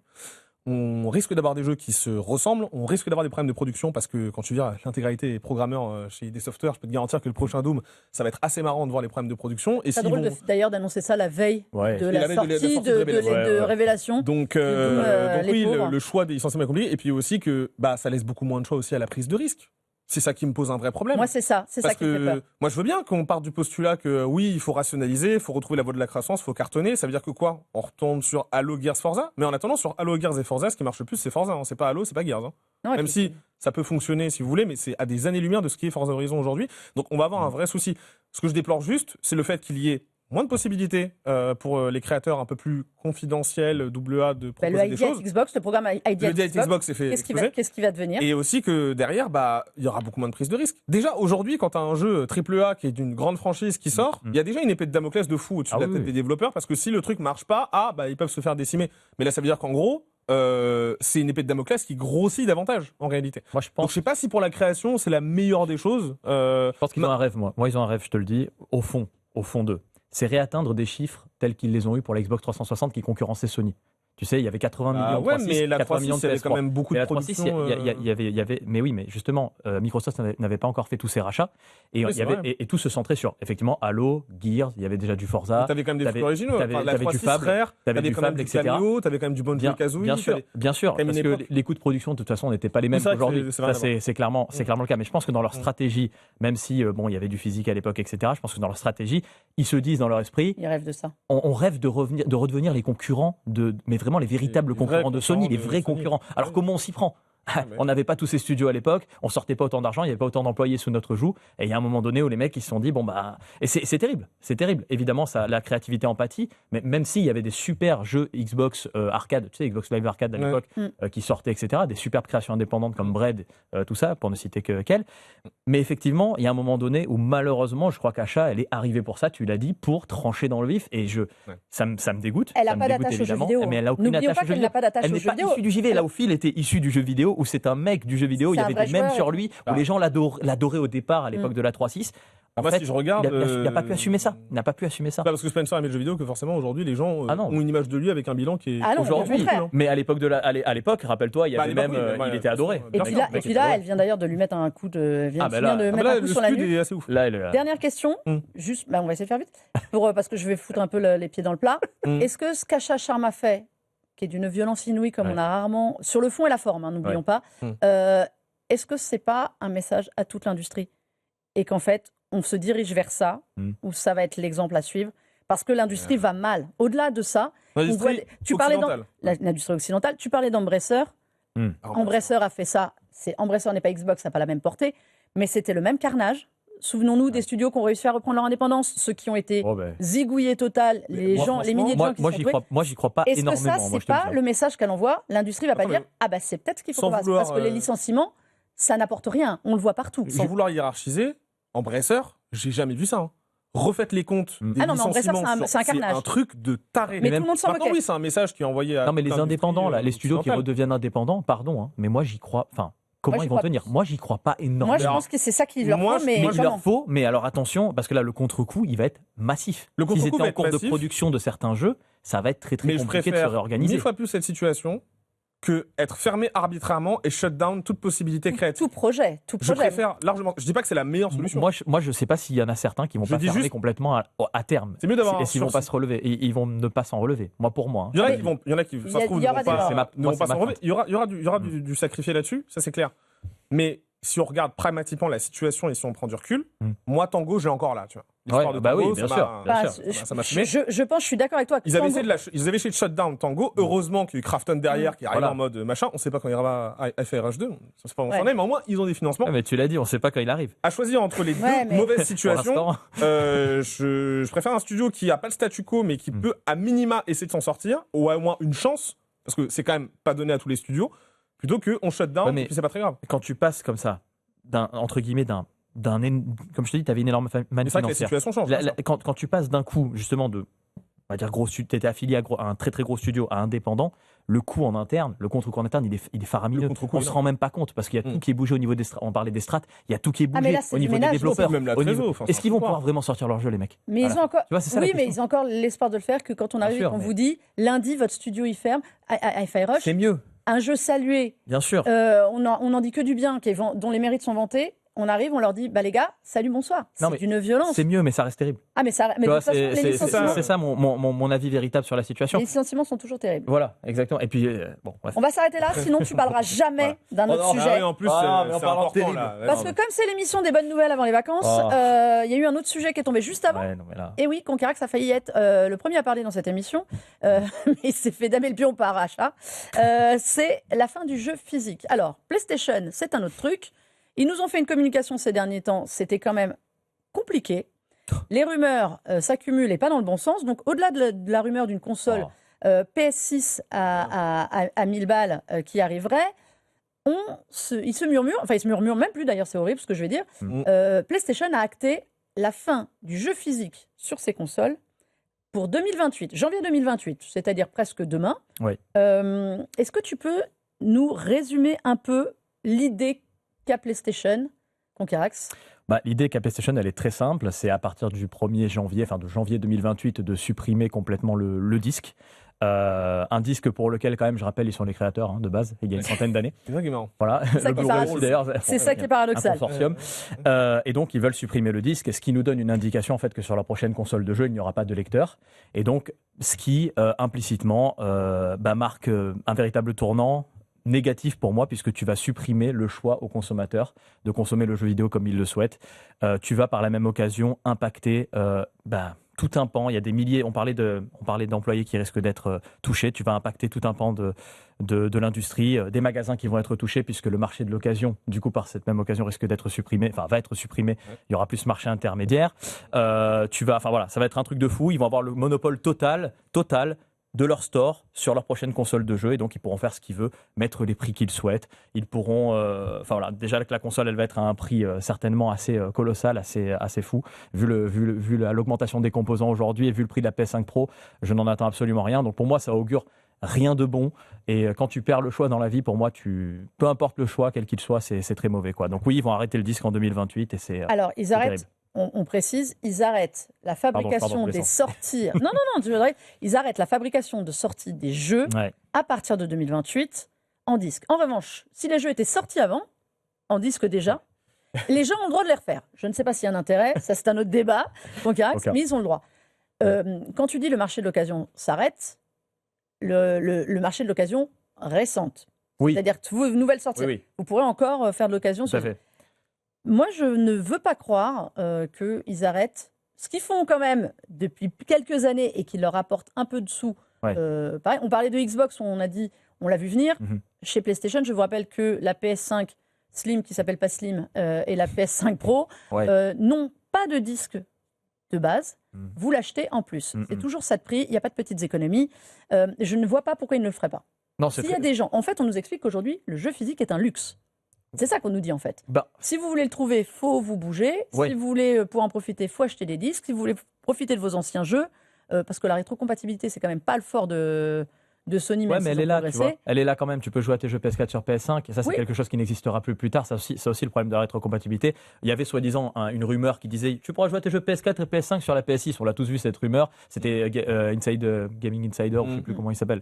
On risque d'avoir des jeux qui se ressemblent, on risque d'avoir des problèmes de production parce que quand tu viens l'intégralité des programmeurs chez ID Software, je peux te garantir que le prochain Doom, ça va être assez marrant de voir les problèmes de production. C'est drôle d'ailleurs d'annoncer ça la veille de la sortie de Révélation. Donc oui, le choix des licenciements est compliqué et puis aussi que ça laisse beaucoup moins de choix aussi à la prise de risque. C'est ça qui me pose un vrai problème. Moi, c'est ça qui me fait peur. Moi, je veux bien qu'on parte du postulat que oui, il faut rationaliser, il faut retrouver la voie de la croissance, il faut cartonner. Ça veut dire que quoi? On retombe sur Halo, Gears, Forza. Mais en attendant, sur Halo, Gears et Forza, ce qui marche le plus, c'est Forza. Hein. C'est pas Halo, c'est pas Gears. Hein. Non, même si ça peut fonctionner si vous voulez, mais c'est à des années-lumière de ce qui est Forza Horizon aujourd'hui. Donc, on va avoir un vrai souci. Ce que je déplore juste, c'est le fait qu'il y ait moins de possibilités pour les créateurs un peu plus confidentiels, AA, de proposer des choses. Xbox, le programme ID at Xbox est fait. Qu'est-ce qui va devenir? Et aussi que derrière, il y aura beaucoup moins de prise de risque. Déjà, aujourd'hui, quand tu as un jeu AAA qui est d'une grande franchise qui sort, il y a déjà une épée de Damoclès de fou au-dessus de la tête des développeurs parce que si le truc marche pas, ils peuvent se faire décimer. Mais là, ça veut dire qu'en gros, c'est une épée de Damoclès qui grossit davantage en réalité. Moi, Donc je sais pas si pour la création c'est la meilleure des choses. Je pense qu'ils ont un rêve, moi. Moi, ils ont un rêve, je te le dis, au fond d'eux. C'est réatteindre des chiffres tels qu'ils les ont eu pour la Xbox 360 qui concurrençait Sony. Tu sais, il y avait 80 millions de 3.6, mais la 80 millions de PS3. Il y avait quand même beaucoup de production. Il y avait, mais oui, mais justement, Microsoft n'avait pas encore fait tous ses rachats et tout se centrait sur effectivement Halo, Gears, il y avait déjà du Forza. T'avais quand même des trucs originaux. T'avais du Fable, t'avais du Fable, etc. T'avais quand même du Banjo-Kazooie. Bien sûr, parce que les coûts de production de toute façon n'étaient pas les mêmes qu'aujourd'hui. C'est clairement le cas. Mais je pense que dans leur stratégie, même si il y avait du physique à l'époque, etc. Je pense que dans leur stratégie, ils se disent dans leur esprit, ils rêvent de ça. On rêve de redevenir les concurrents mais vraiment les véritables concurrents de Sony, les vrais concurrents. Alors comment on s'y prend? On n'avait pas tous ces studios à l'époque, on sortait pas autant d'argent, il n'y avait pas autant d'employés sous notre joug, et il y a un moment donné où les mecs ils se sont dit et c'est terrible. Évidemment, la créativité en pâtit, mais même s'il y avait des super jeux Xbox arcade, tu sais, Xbox Live Arcade à l'époque qui sortaient, etc., des superbes créations indépendantes comme Bread, tout ça, pour ne citer qu'elle. Mais effectivement, il y a un moment donné où malheureusement, je crois qu'Acha, elle est arrivée pour ça, tu l'as dit, pour trancher dans le vif, et ça me dégoûte. Elle n'a pas d'attache au jeu vidéo. Mais elle n'a aucune attache au jeu vidéo. Elle n'est pas issue du JV. Là où Phil était issu du jeu vidéo, où c'est un mec du jeu vidéo, il y avait des mèmes sur lui, où les gens l'adoraient au départ à l'époque de la 3.6. En fait, si je regarde, il n'a pas pu assumer ça. Il n'a pas pu assumer ça. Pas parce que Spencer aimait le jeu vidéo que forcément aujourd'hui les gens ont une image de lui avec un bilan qui est aujourd'hui. Mais à l'époque, rappelle-toi, il y avait même, il était adoré. Et puis là, elle vient d'ailleurs de lui mettre un coup de sur la nuque. Assez ouf. Dernière question, juste, on va essayer de faire vite, parce que je vais foutre un peu les pieds dans le plat. Est-ce que ce qu'Acha Sharma fait, qui est d'une violence inouïe comme Ouais. on a rarement, sur le fond et la forme, hein, n'oublions pas, Mm. est-ce que c'est pas un message à toute l'industrie? Et qu'en fait, on se dirige vers ça, où ça va être l'exemple à suivre, parce que l'industrie va mal. Au-delà de ça, on voit tu parlais l'industrie occidentale, tu parlais d'Embracer. Embracer a fait ça. Embracer n'est pas Xbox, ça n'a pas la même portée, mais c'était le même carnage. Souvenons-nous des studios qui ont réussi à reprendre leur indépendance, ceux qui ont été zigouillés total, les milliers de gens qui sont tués. Moi, j'y crois pas Est-ce énormément. que ça, c'est pas le message qu'elle envoie? L'industrie va pas dire « Ah bah c'est peut-être ce qu'il faut qu'on fasse », parce que les licenciements, ça n'apporte rien. On le voit partout. Sans vouloir hiérarchiser, Embracer, j'ai jamais vu ça. Hein. Refaites les comptes des non, mais Embracer, c'est un carnage. C'est un truc de taré. Mais tout le monde s'en moquait. Oui, c'est un message qui est envoyé à... Non, mais les indépendants, là, les studios qui redeviennent indépendants, pardon, hein, mais moi, j'y crois... Enfin, comment ils vont tenir? Moi, j'y crois pas énormément. Moi, je pense que c'est ça qu'il leur faut, mais il leur faut, mais alors attention, parce que là, le contre-coup, il va être massif. S'ils étaient en cours de production de certains jeux, ça va être très compliqué de se réorganiser. 1000 fois plus cette situation que être fermé arbitrairement et shut down toute possibilité créative. Tout projet. Je préfère largement. Je dis pas que c'est la meilleure solution. Moi, je sais pas s'il y en a certains qui vont pas fermer complètement à terme. C'est mieux d'avoir. Et s'ils vont pas se relever, ils vont ne pas s'en relever. Moi, pour moi. Il y en a qui, ça se trouve, ne vont pas s'en relever. Il y aura du sacrifié là-dessus, ça c'est clair. Mais si on regarde pragmatiquement la situation et si on prend du recul, moi Tango, j'ai encore là, tu vois. L'histoire de Tango, bien sûr. Ça m'a fumé. Je pense, je suis d'accord avec toi. Ils avaient essayé de shut down Tango. Heureusement qu'il y a eu Krafton derrière qui arrive en mode machin. On ne sait pas quand il arrivera à FRH2. Ça c'est pas mon mais au moins ils ont des financements. Mais tu l'as dit, on ne sait pas quand il arrive. À choisir entre les deux mauvaises situations, je préfère un studio qui a pas le statu quo mais qui peut à minima essayer de s'en sortir ou à au moins une chance parce que c'est quand même pas donné à tous les studios. Plutôt qu'on shut down, et puis c'est pas très grave. Quand tu passes comme ça, entre guillemets, comme je te dis, tu avais une énorme manne financière. C'est vrai que la situation change. Quand tu passes d'un coup, justement, on va dire tu étais affilié à un très très gros studio, à indépendant, le coût en interne, le contre-coup en interne, il est faramineux. On ne se rend même pas compte parce qu'il y a tout qui est bougé au niveau des strates. On parlait des strates, il y a tout qui est bougé au niveau des développeurs. Est-ce qu'ils vont pouvoir vraiment sortir leur jeu, les mecs? Mais ils ont encore, mais ils ont encore l'espoir de le faire que quand on arrive et qu'on vous dit lundi, votre studio il ferme à FireRush. C'est mieux. Un jeu salué. Bien sûr. On en dit que du bien, dont les mérites sont vantés. On arrive, on leur dit, bah les gars, salut, bonsoir. C'est d'une violence. C'est mieux, mais ça reste terrible. Ah, mais de toute façon, les licenciements. C'est ça mon avis véritable sur la situation. Les licenciements sont toujours terribles. Voilà, exactement. Et puis, bon, bref. On va s'arrêter là, sinon tu parleras jamais d'un autre sujet. En plus, c'est important là. Parce que comme c'est l'émission des bonnes nouvelles avant les vacances, il y a eu un autre sujet qui est tombé juste avant. Et oui, Conquerax a failli être le premier à parler dans cette émission, mais il s'est fait damer le pion par achat. C'est la fin du jeu physique. Alors, PlayStation, c'est un autre truc. Ils nous ont fait une communication ces derniers temps, c'était quand même compliqué. Les rumeurs s'accumulent et pas dans le bon sens. Donc, au-delà de la rumeur d'une console PS6 à 1000 balles qui arriverait, ils se murmurent même plus d'ailleurs, c'est horrible ce que je vais dire. PlayStation a acté la fin du jeu physique sur ses consoles pour 2028, janvier 2028, c'est-à-dire presque demain. Oui. Est-ce que tu peux nous résumer un peu l'idée qu'a PlayStation, Conquerax? L'idée qu'a PlayStation, elle est très simple. C'est à partir du 1er janvier, de janvier 2028, de supprimer complètement le disque. Un disque pour lequel, quand même, je rappelle, ils sont les créateurs de base, il y a une centaine d'années. C'est ça qui est marrant. Voilà, le Blu-ray aussi d'ailleurs. C'est ça qui est paradoxal. Un consortium. Et donc, ils veulent supprimer le disque, ce qui nous donne une indication en fait que sur la prochaine console de jeu, il n'y aura pas de lecteur. Et donc, ce qui implicitement marque un véritable tournant négatif pour moi, puisque tu vas supprimer le choix aux consommateurs de consommer le jeu vidéo comme ils le souhaitent. Tu vas par la même occasion impacter tout un pan. Il y a des milliers, on parlait d'employés qui risquent d'être touchés. Tu vas impacter tout un pan de l'industrie, des magasins qui vont être touchés, puisque le marché de l'occasion, du coup, par cette même occasion, risque d'être supprimé, va être supprimé. Il y aura plus ce marché intermédiaire. Ça va être un truc de fou. Ils vont avoir le monopole total de leur store sur leur prochaine console de jeu, et donc ils pourront faire ce qu'ils veulent, mettre les prix qu'ils souhaitent. Ils pourront, déjà que la console elle va être à un prix certainement assez colossal, assez fou, vu l'augmentation des composants aujourd'hui et vu le prix de la PS5 Pro, je n'en attends absolument rien. Donc pour moi ça augure rien de bon, et quand tu perds le choix dans la vie, pour moi peu importe le choix quel qu'il soit, c'est très mauvais quoi. Donc oui, ils vont arrêter le disque en 2028 et c'est alors ils arrêtent. On précise, ils arrêtent la fabrication des sorties. Ils arrêtent la fabrication de sorties des jeux à partir de 2028 en disque. En revanche, si les jeux étaient sortis avant, en disque déjà, les gens ont le droit de les refaire. Je ne sais pas s'il y a un intérêt, ça c'est un autre débat, mais ils ont le droit. Quand tu dis le marché de l'occasion s'arrête, le marché de l'occasion récente. Oui. C'est-à-dire que vos nouvelles sorties, vous pourrez encore faire de l'occasion. Tout à fait. Moi, je ne veux pas croire qu'ils arrêtent ce qu'ils font quand même depuis quelques années et qui leur apporte un peu de sous. Pareil, on parlait de Xbox, on l'a vu venir. Chez PlayStation, je vous rappelle que la PS5 Slim, qui s'appelle pas Slim, et la PS5 Pro n'ont pas de disque de base. Vous l'achetez en plus. C'est toujours ça de prix, il n'y a pas de petites économies. Je ne vois pas pourquoi ils ne le feraient pas. S'il y a des gens, en fait, on nous explique qu'aujourd'hui, le jeu physique est un luxe. C'est ça qu'on nous dit en fait. Si vous voulez le trouver, il faut vous bouger. Si vous voulez pour en profiter, il faut acheter des disques. Si vous voulez profiter de vos anciens jeux, parce que la rétrocompatibilité, c'est quand même pas le fort de Sony, même mais elle est là, tu vois. Elle est là quand même. Tu peux jouer à tes jeux PS4 sur PS5. Et ça, c'est quelque chose qui n'existera plus tard. C'est aussi le problème de la rétrocompatibilité. Il y avait soi-disant une rumeur qui disait tu pourras jouer à tes jeux PS4 et PS5 sur la PS6. On l'a tous vu, cette rumeur. C'était Gaming Insider, je ne sais plus comment il s'appelle,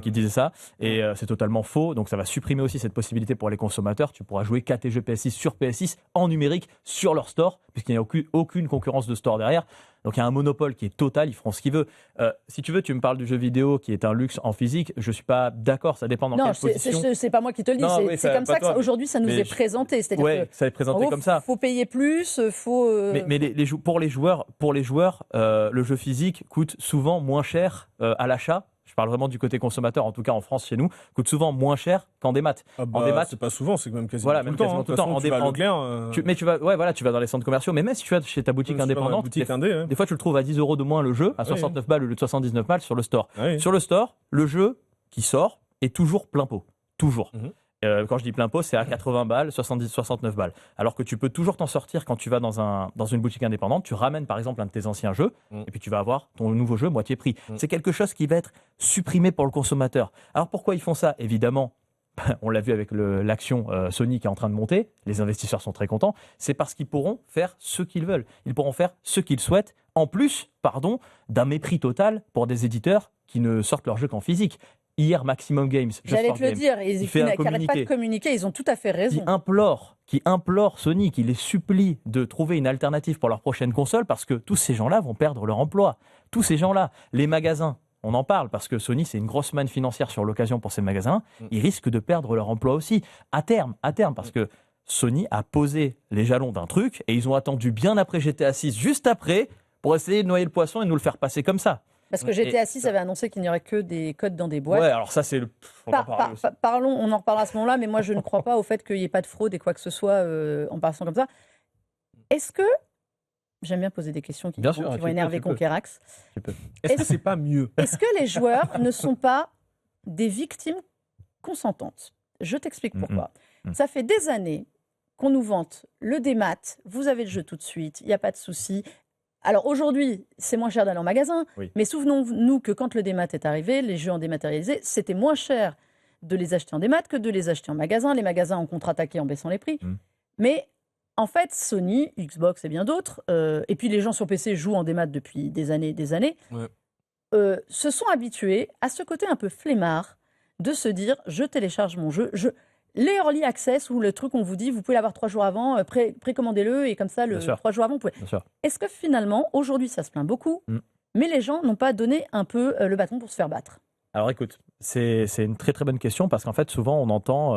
qui disait ça. Et c'est totalement faux. Donc ça va supprimer aussi cette possibilité pour les consommateurs. Tu pourras jouer qu'à tes jeux PS6 sur PS6 en numérique sur leur store, puisqu'il n'y a aucune concurrence de store derrière. Donc il y a un monopole qui est total, ils feront ce qu'ils veulent. Si tu veux, tu me parles du jeu vidéo qui est un luxe en physique, je ne suis pas d'accord, ça dépend dans quelle position. Non, c'est pas moi qui te le dis, c'est comme ça qu'aujourd'hui ça nous est présenté. C'est-à-dire ça est présenté comme ça. Il faut payer plus, faut... Mais pour les joueurs, le jeu physique coûte souvent moins cher à l'achat. Je parle vraiment du côté consommateur, en tout cas en France chez nous, coûte souvent moins cher qu'en démat. En démat, c'est pas souvent, c'est même quasiment tout le temps. Tout le temps. Tu vas à Leclerc, tu vas dans les centres commerciaux, mais même si tu vas chez ta boutique indépendante, des fois tu le trouves à 10 € de moins le jeu, à 69 balles au lieu de 79 balles sur le store. Sur le store, le jeu qui sort est toujours plein pot. Toujours. Quand je dis plein pot, c'est à 80 balles, 70, 69 balles. Alors que tu peux toujours t'en sortir quand tu vas dans une boutique indépendante. Tu ramènes par exemple un de tes anciens jeux et puis tu vas avoir ton nouveau jeu moitié prix. C'est quelque chose qui va être supprimé pour le consommateur. Alors pourquoi ils font ça ? Évidemment, on l'a vu avec l'action Sony qui est en train de monter. Les investisseurs sont très contents. C'est parce qu'ils pourront faire ce qu'ils veulent. Ils pourront faire ce qu'ils souhaitent. En plus, d'un mépris total pour des éditeurs qui ne sortent leurs jeux qu'en physique. Hier, Maximum Games, j'allais te le dire, ils n'arrêtent pas de communiquer, ils ont tout à fait raison. Qui implore Sony, qui les supplie de trouver une alternative pour leur prochaine console, parce que tous ces gens-là vont perdre leur emploi. Tous ces gens-là, les magasins, on en parle, parce que Sony, c'est une grosse manne financière sur l'occasion pour ces magasins, ils risquent de perdre leur emploi aussi, à terme, parce que Sony a posé les jalons d'un truc, et ils ont attendu bien après GTA 6, juste après, pour essayer de noyer le poisson et nous le faire passer comme ça. Parce que GTA 6 avait annoncé qu'il n'y aurait que des codes dans des boîtes. Ouais, alors ça, c'est on en reparlera à ce moment-là, mais moi, je ne crois pas au fait qu'il n'y ait pas de fraude et quoi que ce soit en passant comme ça. Est-ce que... J'aime bien poser des questions qui vont énerver Conquerax. Est-ce que c'est pas mieux ? Est-ce que les joueurs ne sont pas des victimes consentantes ? Je t'explique pourquoi. Ça fait des années qu'on nous vante le démat, vous avez le jeu tout de suite, il n'y a pas de souci. Alors aujourd'hui, c'est moins cher d'aller en magasin, mais souvenons-nous que quand le démat est arrivé, les jeux en dématérialisé, c'était moins cher de les acheter en démat que de les acheter en magasin. Les magasins ont contre-attaqué en baissant les prix. Mais en fait, Sony, Xbox et bien d'autres, et puis les gens sur PC jouent en démat depuis des années, se sont habitués à ce côté un peu flemmard de se dire « je télécharge mon jeu ». Les early access ou le truc on vous dit vous pouvez l'avoir 3 jours avant, précommandez-le et comme ça 3 jours avant vous pouvez. Est-ce que finalement aujourd'hui ça se plaint beaucoup, mais les gens n'ont pas donné un peu le bâton pour se faire battre ? Alors écoute, c'est une très très bonne question parce qu'en fait souvent on entend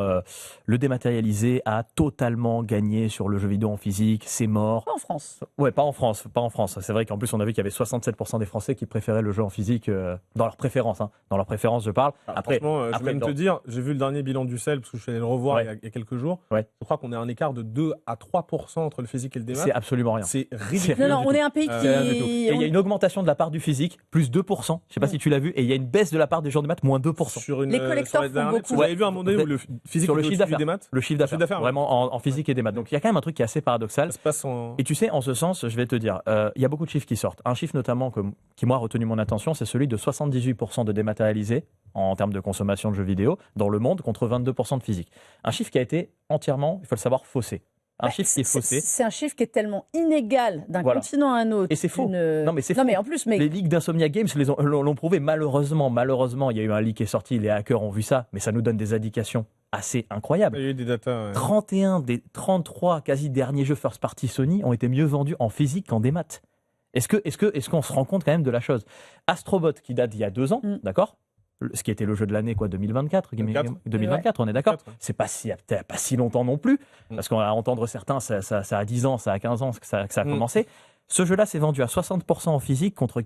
le dématérialisé a totalement gagné sur le jeu vidéo en physique, c'est mort. Pas en France. Ouais, pas en France. C'est vrai qu'en plus on a vu qu'il y avait 67% des Français qui préféraient le jeu en physique dans leur préférence. Dans leur préférence, je parle. Après, je vais même te dire, j'ai vu le dernier bilan du CEL parce que je suis allé le revoir il y a quelques jours. Je crois qu'on est à un écart de 2 à 3% entre le physique et le démat. C'est absolument rien. C'est ridicule. Non, on est un pays qui... Et il y a une augmentation de la part du physique, plus 2%. Je sais pas si tu l'as vu. Et il y a une baisse de la part des gens de maths, moins 2%. Les collecteurs font beaucoup. Vous avez vu un moment donné où le physique sur le chiffre d'affaires. Le chiffre d'affaires, vraiment en physique et des maths. Donc il y a quand même un truc qui est assez paradoxal. Ça se passe en... Et tu sais, en ce sens, je vais te dire, il y a beaucoup de chiffres qui sortent. Un chiffre notamment qui moi a retenu mon attention, c'est celui de 78% de dématérialisés en termes de consommation de jeux vidéo dans le monde contre 22% de physique. Un chiffre qui a été entièrement, il faut le savoir, faussé. Un chiffre qui est faussé. C'est un chiffre qui est tellement inégal d'un continent à un autre. Et c'est faux. Non, mais c'est faux. Mais en plus, les leaks d'Insomniac Games l'ont prouvé. Malheureusement, il y a eu un leak qui est sorti. Les hackers ont vu ça, mais ça nous donne des indications assez incroyables. Il y a eu des datas. 31 des 33 quasi derniers jeux first party Sony ont été mieux vendus en physique qu'en démat. Est-ce qu'on se rend compte quand même de la chose ? Astrobot, qui date d'il y a 2 ans, d'accord ? ce qui était le jeu de l'année, 2024, 2024, on est d'accord. 2024, ouais. C'est pas si longtemps non plus, parce qu'on va entendre certains, ça a 10 ans, ça a 15 ans que ça a commencé. Ce jeu-là s'est vendu à 60% en physique contre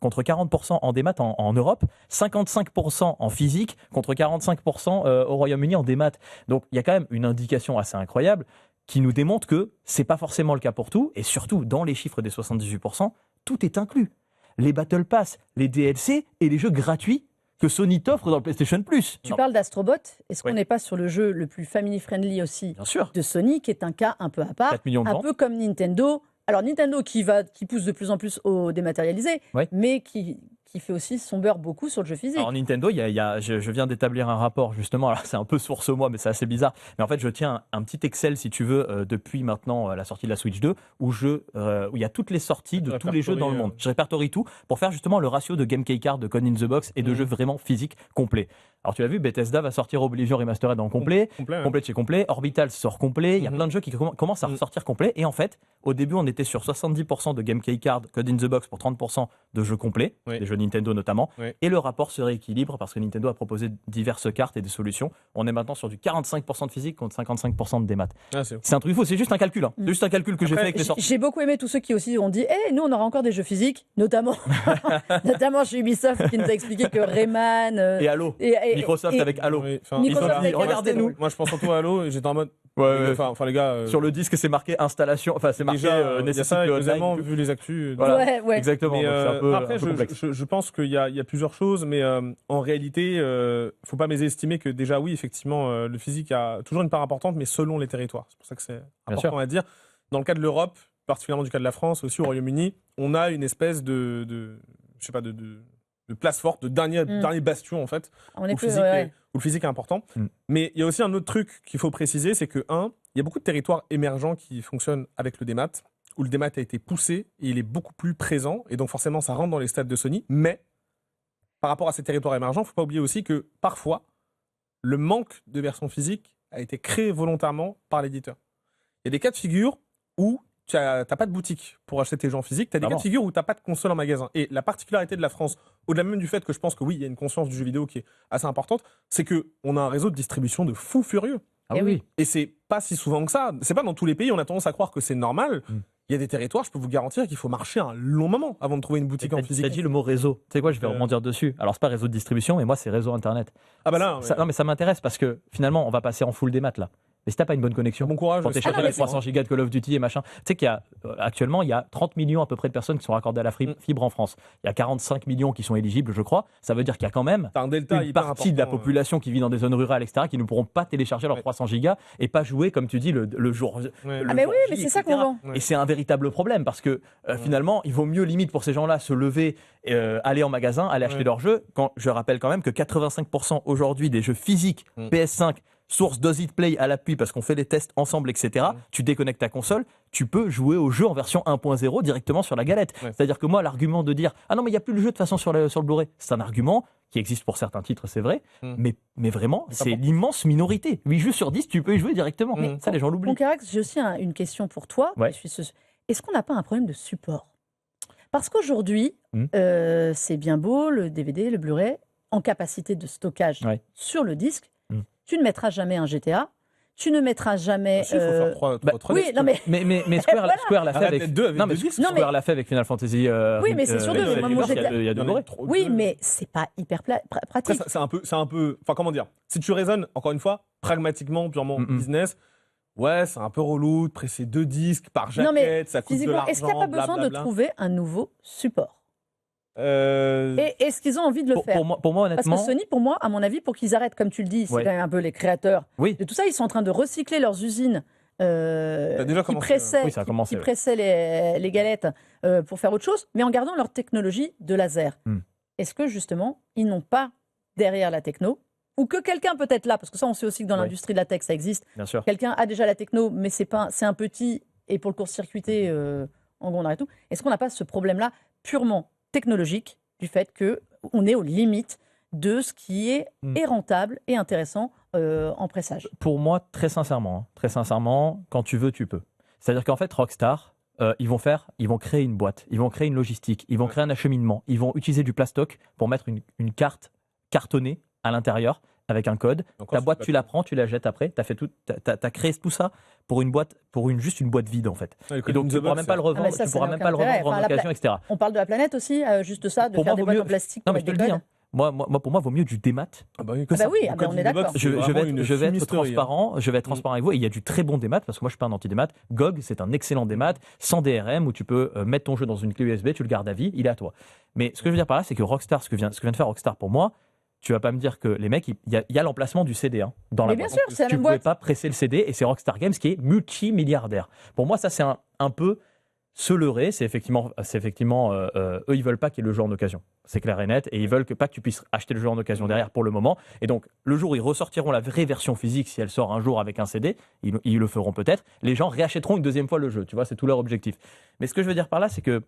40% en démat en Europe, 55% en physique contre 45% au Royaume-Uni en démat. Donc il y a quand même une indication assez incroyable qui nous démontre que c'est pas forcément le cas pour tout, et surtout dans les chiffres des 78%, tout est inclus. Les Battle Pass, les DLC et les jeux gratuits que Sony t'offre dans le PlayStation Plus. Tu parles d'Astrobot. Est-ce qu'on n'est pas sur le jeu le plus family-friendly aussi Bien sûr. de Sony, qui est un cas un peu à part, 4 millions de un ventes. peu comme Nintendo. Alors Nintendo qui pousse de plus en plus au dématérialisé, mais qui fait aussi son beurre beaucoup sur le jeu physique. Alors Nintendo, je viens d'établir un rapport justement, alors c'est un peu source moi, mais c'est assez bizarre. Mais en fait, je tiens un petit Excel, si tu veux, depuis maintenant la sortie de la Switch 2, où il y a toutes les sorties de tous les jeux dans le monde. Je répertorie tout pour faire justement le ratio de Game Key Card, de Code in the Box et de jeux vraiment physiques complets. Alors tu l'as vu, Bethesda va sortir Oblivion Remastered en complet, complet de chez complet, Orbital sort complet, il y a plein de jeux qui commencent à ressortir complet, et en fait, au début on était sur 70% de Game Key Card, Code in the Box pour 30% de jeux complets, des jeux Nintendo notamment, et le rapport se rééquilibre parce que Nintendo a proposé diverses cartes et des solutions. On est maintenant sur du 45% de physique contre 55% de démat. C'est un truc faux, c'est juste un calcul, c'est juste un calcul que j'ai fait avec les sorties. J'ai beaucoup aimé tous ceux qui aussi ont dit nous on aura encore des jeux physiques, notamment chez Ubisoft qui nous a expliqué que Rayman et Halo. Microsoft avec Halo. Regardez-nous. Moi, je pense surtout à Halo et j'étais en mode. Enfin, les gars. Sur le disque, c'est marqué installation. Enfin, c'est marqué nécessité. Deuxièmement, vu les actus. Voilà. Exactement. Mais, après, un peu complexe. je pense qu'il y a plusieurs choses, mais en réalité, faut pas mésestimer que déjà, oui, effectivement, le physique a toujours une part importante, mais selon les territoires. C'est pour ça que c'est important à dire. Dans le cas de l'Europe, particulièrement du cas de la France, aussi au Royaume-Uni, on a une espèce de place forte, de dernier bastion en fait, où le physique est important. Mais il y a aussi un autre truc qu'il faut préciser, c'est que il y a beaucoup de territoires émergents qui fonctionnent avec le démat, où le démat a été poussé et il est beaucoup plus présent, et donc forcément ça rentre dans les stats de Sony. Mais par rapport à ces territoires émergents, il ne faut pas oublier aussi que parfois le manque de versions physiques a été créé volontairement par l'éditeur. Il y a des cas de figure où tu n'as pas de boutique pour acheter tes jeux en physique, tu as des cas de figure où tu n'as pas de console en magasin. Et la particularité de la France, au-delà même du fait que je pense que oui, il y a une conscience du jeu vidéo qui est assez importante, c'est qu'on a un réseau de distribution de fous furieux. Et c'est pas si souvent que ça. C'est pas dans tous les pays, on a tendance à croire que c'est normal. Il y a des territoires, je peux vous garantir qu'il faut marcher un long moment avant de trouver une boutique en physique. Tu as dit le mot réseau. Tu sais quoi, je vais rebondir dessus. Alors, c'est pas réseau de distribution, mais moi, c'est réseau Internet. Ah bah là, non, mais ça m'intéresse parce que finalement, on va passer en full démat là. Mais si t'as pas une bonne connexion, bon courage, quand t'échappes les 300 gigas de Call of Duty et machin, tu sais qu'il y a actuellement il y a 30 millions à peu près de personnes qui sont raccordées à la fibre en France. Il y a 45 millions qui sont éligibles, je crois. Ça veut dire qu'il y a quand même une partie de la population qui vit dans des zones rurales, etc., qui ne pourront pas télécharger leurs 300 gigas et pas jouer, comme tu dis, le jour. Mais c'est ça qu'on vend. Et c'est un véritable problème parce que finalement, il vaut mieux limite pour ces gens-là se lever, aller en magasin, aller acheter leurs jeux. Quand je rappelle quand même que 85% aujourd'hui des jeux physiques PS5 source Does It Play à l'appui parce qu'on fait les tests ensemble, etc. Tu déconnectes ta console, tu peux jouer au jeu en version 1.0 directement sur la galette. C'est-à-dire que moi, l'argument de dire « Ah non, mais il n'y a plus le jeu de toute façon sur le Blu-ray », c'est un argument qui existe pour certains titres, c'est vrai, mais vraiment, c'est l'immense minorité. 8 jeux sur 10, tu peux y jouer directement. Ça, les gens l'oublient. Concarax, j'ai aussi une question pour toi. Est-ce qu'on n'a pas un problème de support ? Parce qu'aujourd'hui, c'est bien beau, le DVD, le Blu-ray, en capacité de stockage sur le disque. Tu ne mettras jamais un GTA, tu ne mettras jamais. Il faut faire 3 mais Square l'a fait avec. Square l'a fait avec Final Fantasy. Oui, mais c'est sur deux. Il y a deux Blu-ray. Oui, mais c'est pas hyper pratique. C'est un peu. Enfin, comment dire ? Si tu raisonnes, encore une fois, pragmatiquement, purement business. Ouais, c'est un peu relou de presser 2 disques par jaquette, ça coûte de l'argent. Est-ce qu'il n'y a pas besoin de trouver un nouveau support ? Et est-ce qu'ils ont envie de le faire ? Pour moi, honnêtement. Parce que Sony, pour moi, à mon avis, pour qu'ils arrêtent, comme tu le dis, c'est quand même un peu les créateurs de tout ça. Ils sont en train de recycler leurs usines qui pressaient les galettes pour faire autre chose, mais en gardant leur technologie de laser. Est-ce que justement, ils n'ont pas derrière la techno, ou que quelqu'un peut être là, parce que ça, on sait aussi que dans l'industrie de la tech, ça existe. Quelqu'un a déjà la techno, mais c'est un petit, et pour le court-circuiter, en gondard et tout. Est-ce qu'on n'a pas ce problème-là purement technologique du fait qu'on est aux limites de ce qui est rentable et intéressant en pressage? Pour moi, très sincèrement, quand tu veux, tu peux. C'est-à-dire qu'en fait, Rockstar, ils vont créer une boîte, ils vont créer une logistique, ils vont créer un acheminement, ils vont utiliser du plastoc pour mettre une carte cartonné à l'intérieur avec un code. Ta boîte, tu la prends, tu la jettes après. T'as créé tout ça pour une boîte, juste une boîte vide en fait. Et donc tu pourras même pas le revendre, en occasion, etc. On parle de la planète aussi, juste ça, de faire des boîtes en plastique. Non mais je te le dis. Moi, pour moi, vaut mieux du démat. On est d'accord. Je vais être transparent. Je vais être transparent avec vous. Et il y a du très bon démat parce que moi, je suis pas un anti-démat. GOG, c'est un excellent démat sans DRM où tu peux mettre ton jeu dans une clé USB, tu le gardes à vie, il est à toi. Mais ce que je veux dire par là, c'est que Rockstar, ce que vient de faire Rockstar pour moi, tu vas pas me dire que les mecs, il y a l'emplacement du CD dans la boîte. Bien sûr, c'est la tu même pouvais boîte. pas presser le CD et c'est Rockstar Games qui est multimilliardaire. Pour moi, ça c'est un peu se leurrer, c'est effectivement eux ils veulent pas qu'il y ait le jeu en occasion, c'est clair et net, et ils veulent pas que tu puisses acheter le jeu en occasion derrière pour le moment. Et donc le jour où ils ressortiront la vraie version physique, si elle sort un jour avec un CD, ils le feront peut-être. Les gens réachèteront une deuxième fois le jeu, tu vois, c'est tout leur objectif. Mais ce que je veux dire par là, c'est que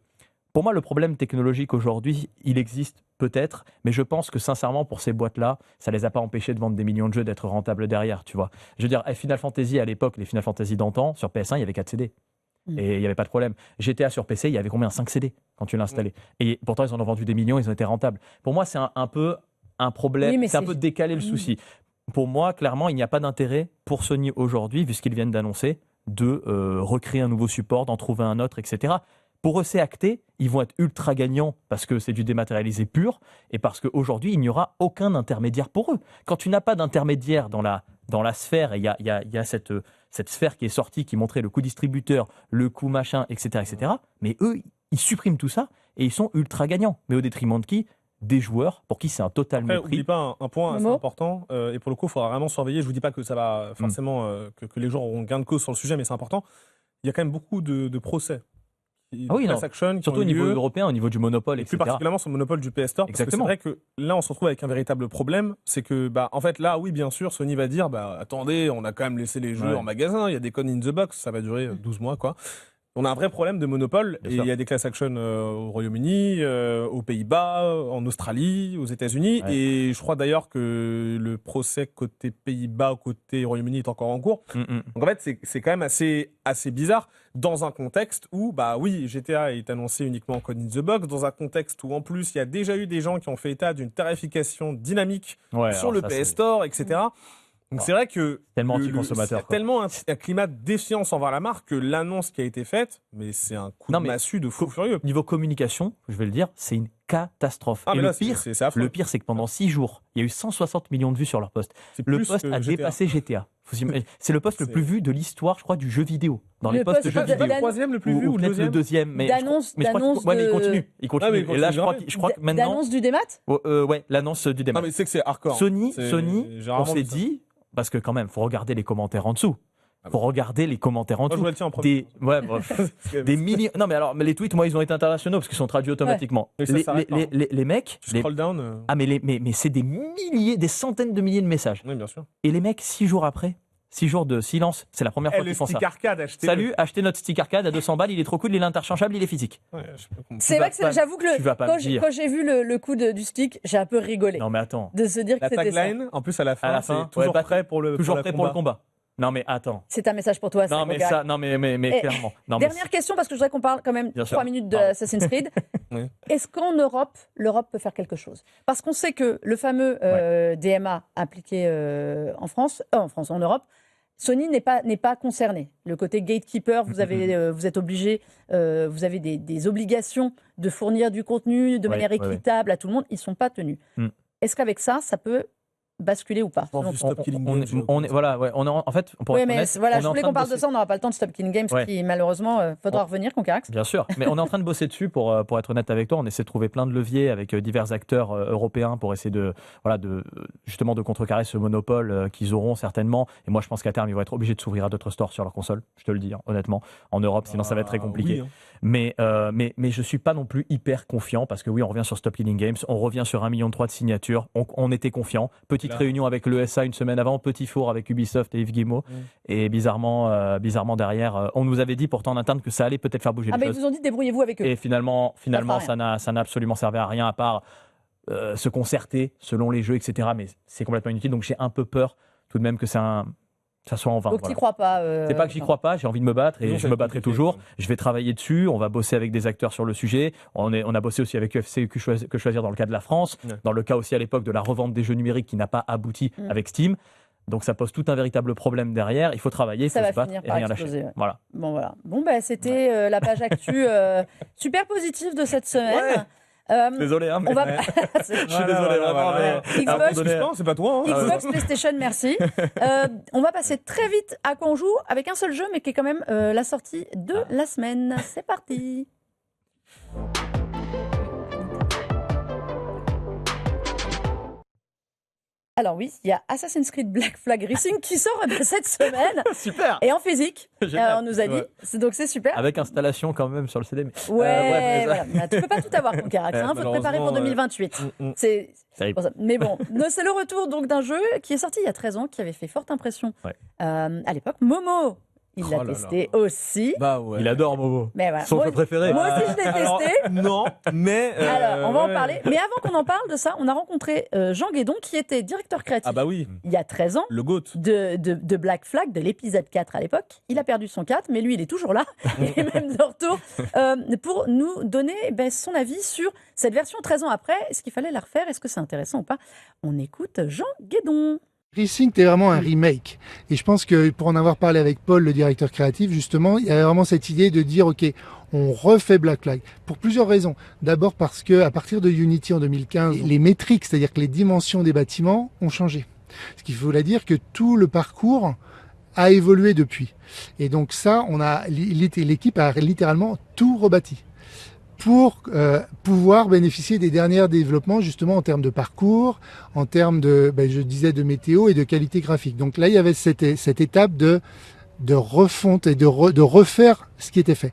pour moi le problème technologique aujourd'hui, il existe peut-être, mais je pense que sincèrement pour ces boîtes-là, ça les a pas empêchés de vendre des millions de jeux, d'être rentables derrière, tu vois. Je veux dire, Final Fantasy à l'époque, les Final Fantasy d'antan sur PS1, il y avait 4 CD. Et il n'y avait pas de problème. GTA sur PC, il y avait combien 5 CD quand tu l'installais. Et pourtant, ils en ont vendu des millions, ils ont été rentables. Pour moi, c'est un peu un problème, c'est un peu décalé le souci. Pour moi, clairement, il n'y a pas d'intérêt pour Sony aujourd'hui, vu ce qu'ils viennent d'annoncer, de recréer un nouveau support, d'en trouver un autre, etc. Pour eux, c'est acté, ils vont être ultra gagnants parce que c'est du dématérialisé pur et parce qu'aujourd'hui, il n'y aura aucun intermédiaire pour eux. Quand tu n'as pas d'intermédiaire dans la sphère, et il y a cette sphère qui est sortie, qui montrait le coût distributeur, le coût machin, etc., etc. Mais eux, ils suppriment tout ça et ils sont ultra gagnants. Mais au détriment de qui ? Des joueurs pour qui c'est un total mépris. N'oublie pas un point assez important, et pour le coup, il faudra vraiment surveiller. Je ne vous dis pas que ça va forcément, que les gens auront gain de cause sur le sujet, mais c'est important. Il y a quand même beaucoup de procès. Surtout au niveau européen, au niveau du monopole, etc. Plus particulièrement sur le monopole du PS Store. Parce que c'est vrai que là, on se retrouve avec un véritable problème. C'est que, en fait, là, oui, bien sûr, Sony va dire, attendez, on a quand même laissé les jeux en magasin, il y a des codes in the box, ça va durer 12 mois, quoi. On a un vrai problème de monopole et il y a des class actions au Royaume-Uni, aux Pays-Bas, en Australie, aux États-Unis. Ouais. Et je crois d'ailleurs que le procès côté Pays-Bas, côté Royaume-Uni est encore en cours. Donc en fait, c'est quand même assez bizarre dans un contexte où, oui, GTA est annoncé uniquement en code in the box, dans un contexte où en plus, il y a déjà eu des gens qui ont fait état d'une tarification dynamique sur le PS Store, etc. Donc c'est vrai que tellement anti-consommateur, tellement un climat de défiance envers la marque que l'annonce qui a été faite, mais c'est un coup de massue de fou furieux. Niveau communication, je vais le dire, c'est une catastrophe. Et là, le pire, c'est que pendant 6 jours, il y a eu 160 millions de vues sur leur post. Le post a dépassé GTA. C'est le post le plus vu de l'histoire, je crois, du jeu vidéo. Dans les posts de jeux vidéo. Le troisième le plus vu ou le deuxième. Mais il continue. Il continue. Et là, je crois que maintenant. L'annonce du démat ? Ouais, l'annonce du démat. Non, mais c'est que c'est hardcore. Sony, on s'est dit. Parce que quand même, faut regarder les commentaires en dessous. Faut regarder les commentaires en dessous. Moi, je vois le tien en premier. Des millions. Non, mais alors, les tweets, moi, ils ont été internationaux parce qu'ils sont traduits automatiquement. Ouais. Les mecs. Tu scroll down. Mais c'est des milliers, des centaines de milliers de messages. Oui, bien sûr. Et les mecs, 6 jours après. 6 jours de silence, c'est la première fois qu'ils font ça. Arcade, salut, achetez notre stick arcade à 200 balles, il est trop cool, il est interchangeable, il est physique. Ouais, c'est vrai que j'avoue que quand j'ai vu le coup du stick, j'ai un peu rigolé. Non mais attends. De se dire que c'était ça. La tagline, en plus à la fin, c'est toujours prêt pour le combat. Non mais attends. C'est un message pour toi. Non mais ça, mais clairement. Dernière question parce que je voudrais qu'on parle quand même 3 minutes de Assassin's Creed. Oui. Est-ce qu'en Europe, l'Europe peut faire quelque chose ? Parce qu'on sait que le fameux DMA appliqué en Europe, Sony n'est pas concerné. Le côté gatekeeper, vous êtes obligé, vous avez des obligations de fournir du contenu de manière équitable à tout le monde. Ils ne sont pas tenus. Est-ce qu'avec ça peut basculer ou pas ? En fait, on pourrait mais je voulais qu'on parle de ça, on n'aura pas le temps de Stop Killing Games, qui malheureusement, faudra revenir, Conquerax. Bien sûr, mais on est en train de bosser dessus pour être honnête avec toi, on essaie de trouver plein de leviers avec divers acteurs européens pour essayer de contrecarrer ce monopole qu'ils auront certainement, et moi je pense qu'à terme ils vont être obligés de s'ouvrir à d'autres stores sur leur console, je te le dis honnêtement, en Europe, sinon ça va être très compliqué. Mais je suis pas non plus hyper confiant, parce que oui, on revient sur Stop Killing Games, on revient sur 1,3 million de signatures, on était confiant, petite réunion avec l'ESA une semaine avant, petit four avec Ubisoft et Yves Guillemot, et bizarrement derrière, on nous avait dit pourtant en interne que ça allait peut-être faire bouger les choses. Ils vous ont dit débrouillez-vous avec eux. Et finalement ça n'a absolument servi à rien à part se concerter selon les jeux, etc. Mais c'est complètement inutile, donc j'ai un peu peur tout de même que c'est ça soit en vain. Donc, tu crois pas C'est pas que j'y crois pas, j'ai envie de me battre et je me battrai toujours. Je vais travailler dessus, on va bosser avec des acteurs sur le sujet. On a bossé aussi avec UFC que choisir dans le cas de la France, dans le cas aussi à l'époque de la revente des jeux numériques qui n'a pas abouti avec Steam. Donc ça pose tout un véritable problème derrière. Il faut travailler, il faut se battre et rien lâcher. Voilà. Voilà. Bon, c'était la page actu super positive de cette semaine. Désolé, hein, mais je suis désolé, vraiment. Xbox, c'est pas toi. Hein. Xbox, PlayStation, merci. On va passer très vite à quoi on joue avec un seul jeu, mais qui est quand même la sortie de la semaine. C'est parti. Alors oui, il y a Assassin's Creed Black Flag Racing qui sort cette semaine. Super. Et en physique, on nous a dit. Donc c'est super. Avec installation quand même sur le CD. Mais... voilà. Tu peux pas tout avoir, ton caractère. Il faut te préparer pour 2028. C'est pour ça. Mais bon, c'est le retour donc d'un jeu qui est sorti il y a 13 ans, qui avait fait forte impression à l'époque. Momo. Il l'a testé aussi. Bah ouais. Il adore Momo. Mais voilà. Son jeu préféré. Moi aussi, je l'ai testé. Non, mais. Alors, on va en parler. Mais avant qu'on en parle de ça, on a rencontré Jean Guédon, qui était directeur créatif il y a 13 ans. Le GOAT. De Black Flag, de l'épisode 4 à l'époque. Il a perdu son 4, mais lui, il est toujours là. Il est même de retour pour nous donner son avis sur cette version 13 ans après. Est-ce qu'il fallait la refaire? Est-ce que c'est intéressant ou pas? On écoute Jean Guédon. Racing, c'était vraiment un remake. Et je pense que pour en avoir parlé avec Paul, le directeur créatif, justement, il y avait vraiment cette idée de dire, OK, on refait Black Flag. Pour plusieurs raisons. D'abord parce que à partir de Unity en 2015, les métriques, c'est-à-dire que les dimensions des bâtiments ont changé. Ce qui voulait dire que tout le parcours a évolué depuis. Et donc ça, l'équipe a littéralement tout rebâti pour pouvoir bénéficier des derniers développements justement en termes de parcours, en termes de, je disais, de météo et de qualité graphique. Donc là, il y avait cette étape de refonte et de refaire ce qui était fait.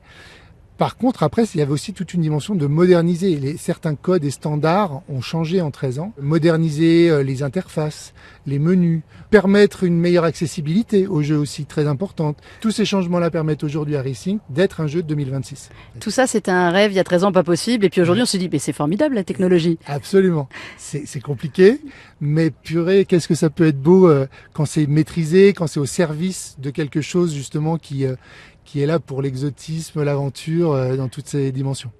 Par contre, après, il y avait aussi toute une dimension de moderniser. Certains codes et standards ont changé en 13 ans. Moderniser les interfaces, les menus, permettre une meilleure accessibilité au jeu aussi, très importante. Tous ces changements-là permettent aujourd'hui à Racing d'être un jeu de 2026. Tout ça, c'était un rêve il y a 13 ans, pas possible. Et puis aujourd'hui, on se dit, c'est formidable la technologie. Absolument. C'est compliqué, mais purée, qu'est-ce que ça peut être beau quand c'est maîtrisé, quand c'est au service de quelque chose justement qui est là pour l'exotisme, l'aventure, dans toutes ses dimensions.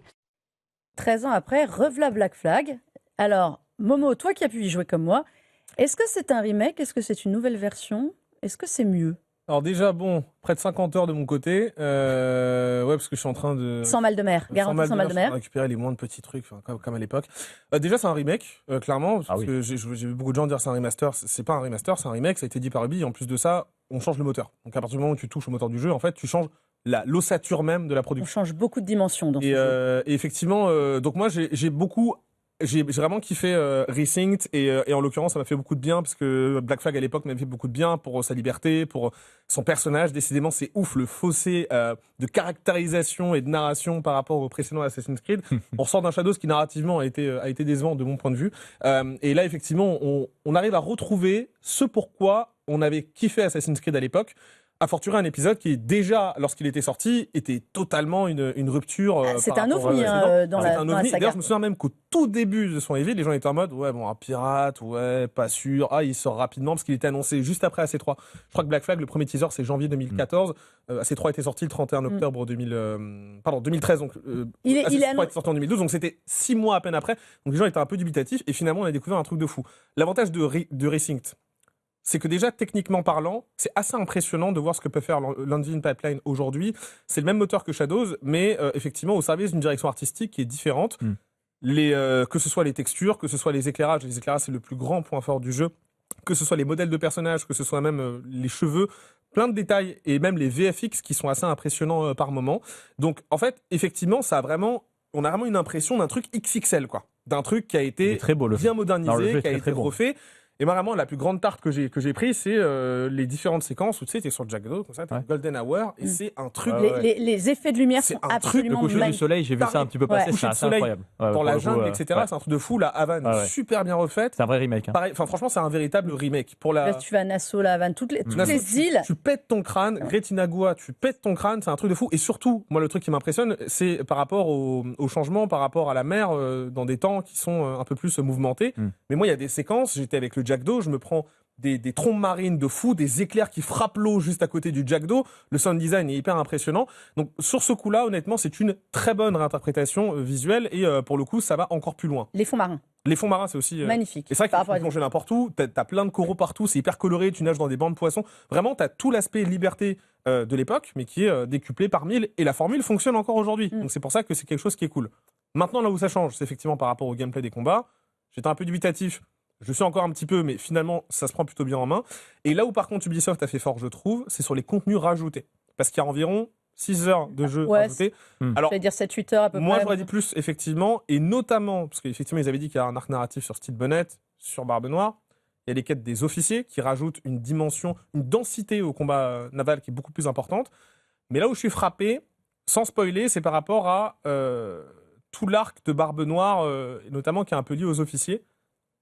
13 ans après, rev'là Black Flag. Alors, Momo, toi qui as pu y jouer comme moi, est-ce que c'est un remake? Est-ce que c'est une nouvelle version? Est-ce que c'est mieux? Alors déjà, près de 50 heures de mon côté, parce que je suis en train de... Sans mal de mer, garanti sans mal de mer. Récupérer les moindres petits trucs, comme à l'époque. Déjà, c'est un remake, clairement, parce que j'ai vu beaucoup de gens dire c'est un remaster. C'est pas un remaster, c'est un remake, ça a été dit par Ubi. En plus de ça, on change le moteur. Donc à partir du moment où tu touches au moteur du jeu, en fait, tu changes l'ossature même de la production. On change beaucoup de dimensions dans ce jeu. Et effectivement, donc moi, j'ai vraiment kiffé Resynced et en l'occurrence ça m'a fait beaucoup de bien parce que Black Flag à l'époque m'avait fait beaucoup de bien pour sa liberté, pour son personnage. Décidément c'est ouf le fossé de caractérisation et de narration par rapport au précédent Assassin's Creed. On ressort d'un Shadows qui narrativement a été décevant de mon point de vue. Et là effectivement on arrive à retrouver ce pourquoi on avait kiffé Assassin's Creed à l'époque. A fortiori un épisode qui déjà, lorsqu'il était sorti, était totalement une rupture. C'est un ovni dans la saga. D'ailleurs, je me souviens même qu'au tout début de son EV, les gens étaient en mode un pirate, pas sûr. Il sort rapidement parce qu'il était annoncé juste après AC3. Je crois que Black Flag, le premier teaser, c'est janvier 2014. AC3 était sorti le 31 octobre 2013. Donc AC3 était sorti en 2012, donc c'était 6 mois à peine après. Donc les gens étaient un peu dubitatifs et finalement on a découvert un truc de fou. L'avantage de Resynced, c'est que déjà, techniquement parlant, c'est assez impressionnant de voir ce que peut faire l'Engine Pipeline aujourd'hui. C'est le même moteur que Shadows, mais effectivement au service d'une direction artistique qui est différente. Que ce soit les textures, que ce soit les éclairages. Les éclairages, c'est le plus grand point fort du jeu. Que ce soit les modèles de personnages, que ce soit même les cheveux, plein de détails, et même les VFX qui sont assez impressionnants par moment. Donc, en fait, effectivement, on a vraiment une impression d'un truc XXL, quoi. D'un truc qui a été bien modernisé, qui a été refait. Et vraiment, la plus grande tarte que j'ai pris, c'est les différentes séquences où tu sais, t'es sur Jackdaw, comme ça, t'as Golden Hour, et c'est un truc. Les effets de lumière sont absolument magnifiques. Le coucher du soleil, j'ai vu ça un petit peu passer, c'est assez incroyable. Pour la jungle, etc., c'est un truc de fou. La Havane, super bien refaite. C'est un vrai remake. Pareil, franchement, c'est un véritable remake. Là, tu vas à Nassau, la Havane, toutes les îles. Tu pètes ton crâne, Gretinagua, tu pètes ton crâne, c'est un truc de fou. Et surtout, moi, le truc qui m'impressionne, c'est par rapport au changement, par rapport à la mer, dans des temps qui sont un peu plus mouvementés. Mais moi, il y a des séquences, j'étais avec le Jackdaw, je me prends des trompes marines de fou, des éclairs qui frappent l'eau juste à côté du Jack d'eau. Le sound design est hyper impressionnant. Donc sur ce coup-là, honnêtement, c'est une très bonne réinterprétation visuelle et pour le coup, ça va encore plus loin. Les fonds marins. Les fonds marins, c'est aussi magnifique. Et c'est vrai qu'il faut plonger n'importe où. T'as plein de coraux partout, c'est hyper coloré. Tu nages dans des bancs de poissons. Vraiment, t'as tout l'aspect liberté de l'époque, mais qui est décuplé par 1000. Et la formule fonctionne encore aujourd'hui. Donc c'est pour ça que c'est quelque chose qui est cool. Maintenant, là où ça change, c'est effectivement par rapport au gameplay des combats. J'étais un peu dubitatif. Je suis encore un petit peu, mais finalement, ça se prend plutôt bien en main. Et là où, par contre, Ubisoft a fait fort, je trouve, c'est sur les contenus rajoutés. Parce qu'il y a environ 6 heures de jeu rajoutés. Alors, j'allais dire 7-8 heures à peu près. Moi, j'aurais dit plus, effectivement. Et notamment, parce qu'effectivement, ils avaient dit qu'il y a un arc narratif sur Steel Bonnet, sur Barbe Noire. Il y a les quêtes des officiers qui rajoutent une dimension, une densité au combat naval qui est beaucoup plus importante. Mais là où je suis frappé, sans spoiler, c'est par rapport à tout l'arc de Barbe Noire, notamment qui est un peu lié aux officiers.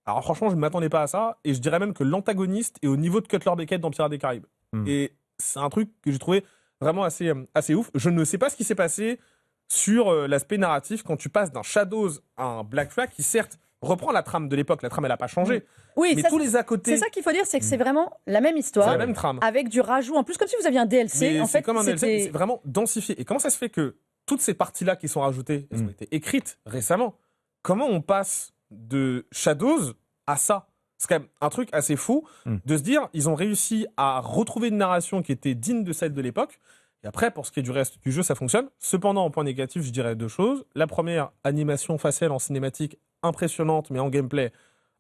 Alors franchement, je ne m'attendais pas à ça, et je dirais même que l'antagoniste est au niveau de Cutler Beckett dans Pirates des Caraïbes. Et c'est un truc que j'ai trouvé vraiment assez ouf. Je ne sais pas ce qui s'est passé sur l'aspect narratif quand tu passes d'un Shadows à un Black Flag qui certes reprend la trame de l'époque, la trame elle n'a pas changé. Oui, mais ça, tous les à côté. C'est ça qu'il faut dire, c'est que c'est vraiment la même histoire, c'est la même trame. avec du rajout en plus, comme si vous aviez un DLC. Mais en c'est fait, comme un DLC, c'est vraiment densifié. Et comment ça se fait que toutes ces parties-là qui sont rajoutées, elles ont été écrites récemment? Comment on passe de Shadows à ça? C'est quand même un truc assez fou de se dire, ils ont réussi à retrouver une narration qui était digne de celle de l'époque. Et après, pour ce qui est du reste du jeu, ça fonctionne. Cependant, en point négatif, je dirais 2 choses. La première, animation faciale en cinématique impressionnante, mais en gameplay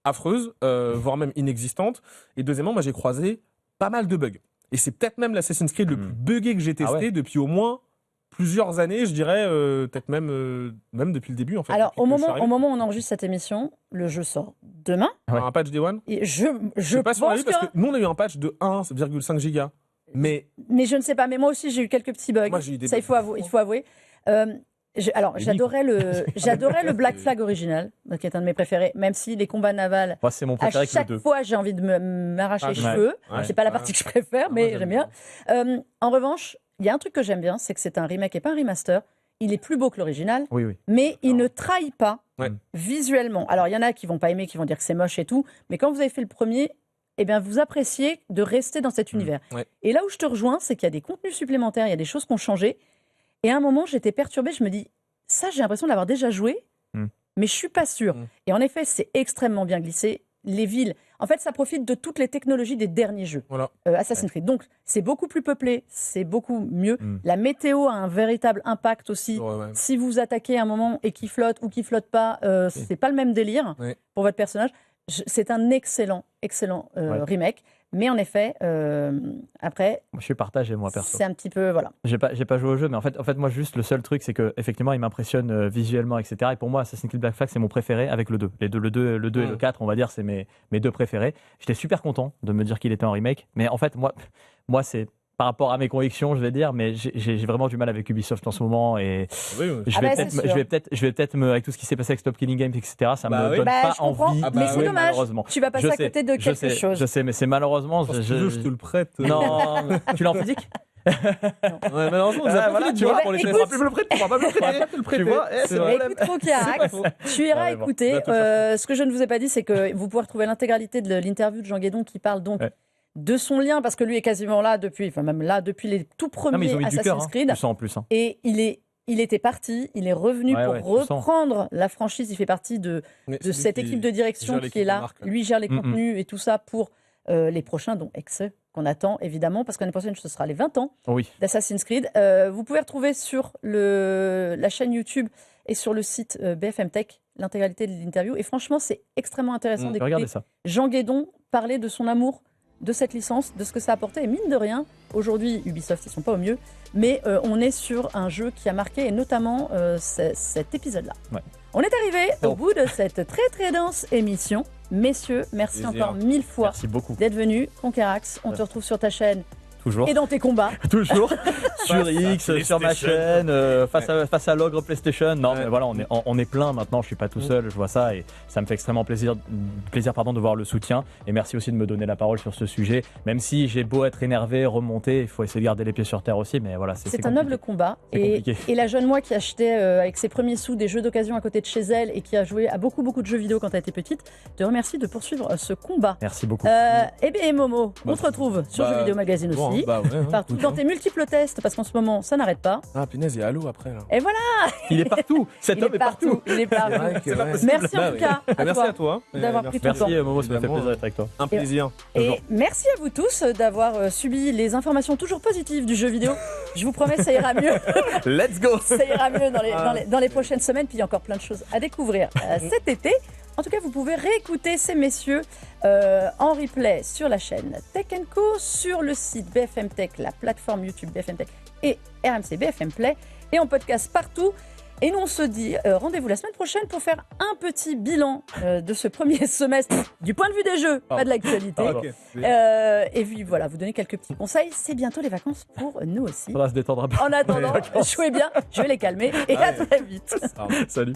affreuse, voire même inexistante. Et deuxièmement, moi, j'ai croisé pas mal de bugs. Et c'est peut-être même l'Assassin's Creed le plus buggé que j'ai testé depuis au moins plusieurs années, je dirais, peut-être même depuis le début. En fait, alors, au moment où on enregistre cette émission, le jeu sort demain. Un patch Day One. Et je pas sûr, parce que nous, on a eu un patch de 1,5 giga. Mais je ne sais pas, mais moi aussi, j'ai eu quelques petits bugs. Moi, j'ai eu des ça, il faut avouer. J'adorais le Black Flag original, qui est un de mes préférés, même si les combats navals, moi, c'est mon préféré à chaque fois, j'ai envie de m'arracher les cheveux. C'est pas la partie que je préfère, mais j'aime bien. En revanche, il y a un truc que j'aime bien, c'est que c'est un remake et pas un remaster. Il est plus beau que l'original, mais il ne trahit pas visuellement. Alors, il y en a qui vont pas aimer, qui vont dire que c'est moche et tout, mais quand vous avez fait le premier, eh bien, vous appréciez de rester dans cet univers. Et là où je te rejoins, c'est qu'il y a des contenus supplémentaires, il y a des choses qui ont changé. Et à un moment, j'étais perturbée, je me dis, ça, j'ai l'impression de l'avoir déjà joué, mais je suis pas sûre. Et en effet, c'est extrêmement bien glissé. Les villes, en fait, ça profite de toutes les technologies des derniers jeux Assassin's Creed. Donc, c'est beaucoup plus peuplé, c'est beaucoup mieux. La météo a un véritable impact aussi. Si vous attaquez à un moment et qu'il flotte ou qu'il flotte pas, c'est pas le même délire pour votre personnage. C'est un excellent remake. Mais en effet, après... Je suis partagé, moi, perso. C'est un petit peu... Voilà. J'ai pas joué au jeu, mais en fait, moi, juste, le seul truc, c'est qu'effectivement, il m'impressionne visuellement, etc. Et pour moi, Assassin's Creed Black Flag, c'est mon préféré avec le 2. Le 2 et le 4, on va dire, c'est mes 2 préférés. J'étais super content de me dire qu'il était en remake. Mais en fait, moi c'est... par rapport à mes convictions, je vais dire, mais j'ai vraiment du mal avec Ubisoft en ce moment et je vais peut-être avec tout ce qui s'est passé avec Stop Killing Games, etc. Ça me donne pas envie. Mais c'est dommage. Tu vas passer à côté de quelque chose. Je sais, mais c'est malheureusement. Je te le prête. Non, tu l'as en physique. Malheureusement, tu vois, pour les tu pourras pas me le prêter. Tu vois, c'est vrai. Écoute, Conquerax, tu iras écouter. Ce que je ne vous ai pas dit, c'est que vous pouvez retrouver l'intégralité de l'interview de Jean Guédon qui parle donc de son lien, parce que lui est quasiment là depuis les tout premiers Assassin's Creed. Et il était parti, il est revenu pour reprendre la franchise. Il fait partie de cette équipe de direction qui est là. Lui gère les contenus et tout ça pour les prochains, dont Exe, qu'on attend évidemment, parce qu'année prochaine, ce sera les 20 ans d'Assassin's Creed. Vous pouvez retrouver sur la chaîne YouTube et sur le site BFM Tech l'intégralité de l'interview. Et franchement, c'est extrêmement intéressant d'écouter Jean Guédon parler de son amour de cette licence, de ce que ça a apporté. Et mine de rien, aujourd'hui, Ubisoft, ils sont pas au mieux, mais on est sur un jeu qui a marqué, et notamment cet épisode-là. On est arrivé au bout de cette très très dense émission. Messieurs, merci encore 1000 fois d'être venus. Conquerax, on te retrouve sur ta chaîne toujours. Et dans tes combats. Toujours sur X, sur ma PlayStation. chaîne, face à l'ogre PlayStation. Non, mais voilà, on est plein maintenant. Je suis pas tout seul. Je vois ça et ça me fait extrêmement plaisir de voir le soutien. Et merci aussi de me donner la parole sur ce sujet. Même si j'ai beau être énervé, remonter, il faut essayer de garder les pieds sur terre aussi. Mais voilà, c'est C'est un compliqué. noble combat. C'est compliqué. Et la jeune moi qui achetait avec ses premiers sous des jeux d'occasion à côté de chez elle et qui a joué à beaucoup de jeux vidéo quand elle était petite, te remercie de poursuivre ce combat. Merci beaucoup. Eh bien, Momo, on te retrouve sur Jeux Vidéo Magazine aussi. Partout dans tes multiples tests, parce qu'en ce moment, ça n'arrête pas. Ah, punaise, il y a Halo après, là. Et voilà, Il est partout. Cet homme est partout. il est partout. C'est pas possible. Merci en tout cas Merci à toi. d'avoir pris ton temps. Merci Momo, ça me fait Évidemment. plaisir d'être avec toi. Un plaisir. Et merci à vous tous d'avoir subi les informations toujours positives du jeu vidéo. Je vous promets, ça ira mieux. Let's go. Ça ira mieux dans les prochaines semaines. Puis il y a encore plein de choses à découvrir cet été. En tout cas, vous pouvez réécouter ces messieurs en replay sur la chaîne Tech & Co, sur le site BFM Tech, la plateforme YouTube BFM Tech et RMC BFM Play, et en podcast partout. Et nous, on se dit rendez-vous la semaine prochaine pour faire un petit bilan de ce premier semestre du point de vue des jeux, pas de l'actualité. Ok. Et puis voilà, vous donner quelques petits conseils. C'est bientôt les vacances pour nous aussi. On va se détendre un peu. En attendant, jouez bien, je vais les calmer et à très vite. Salut.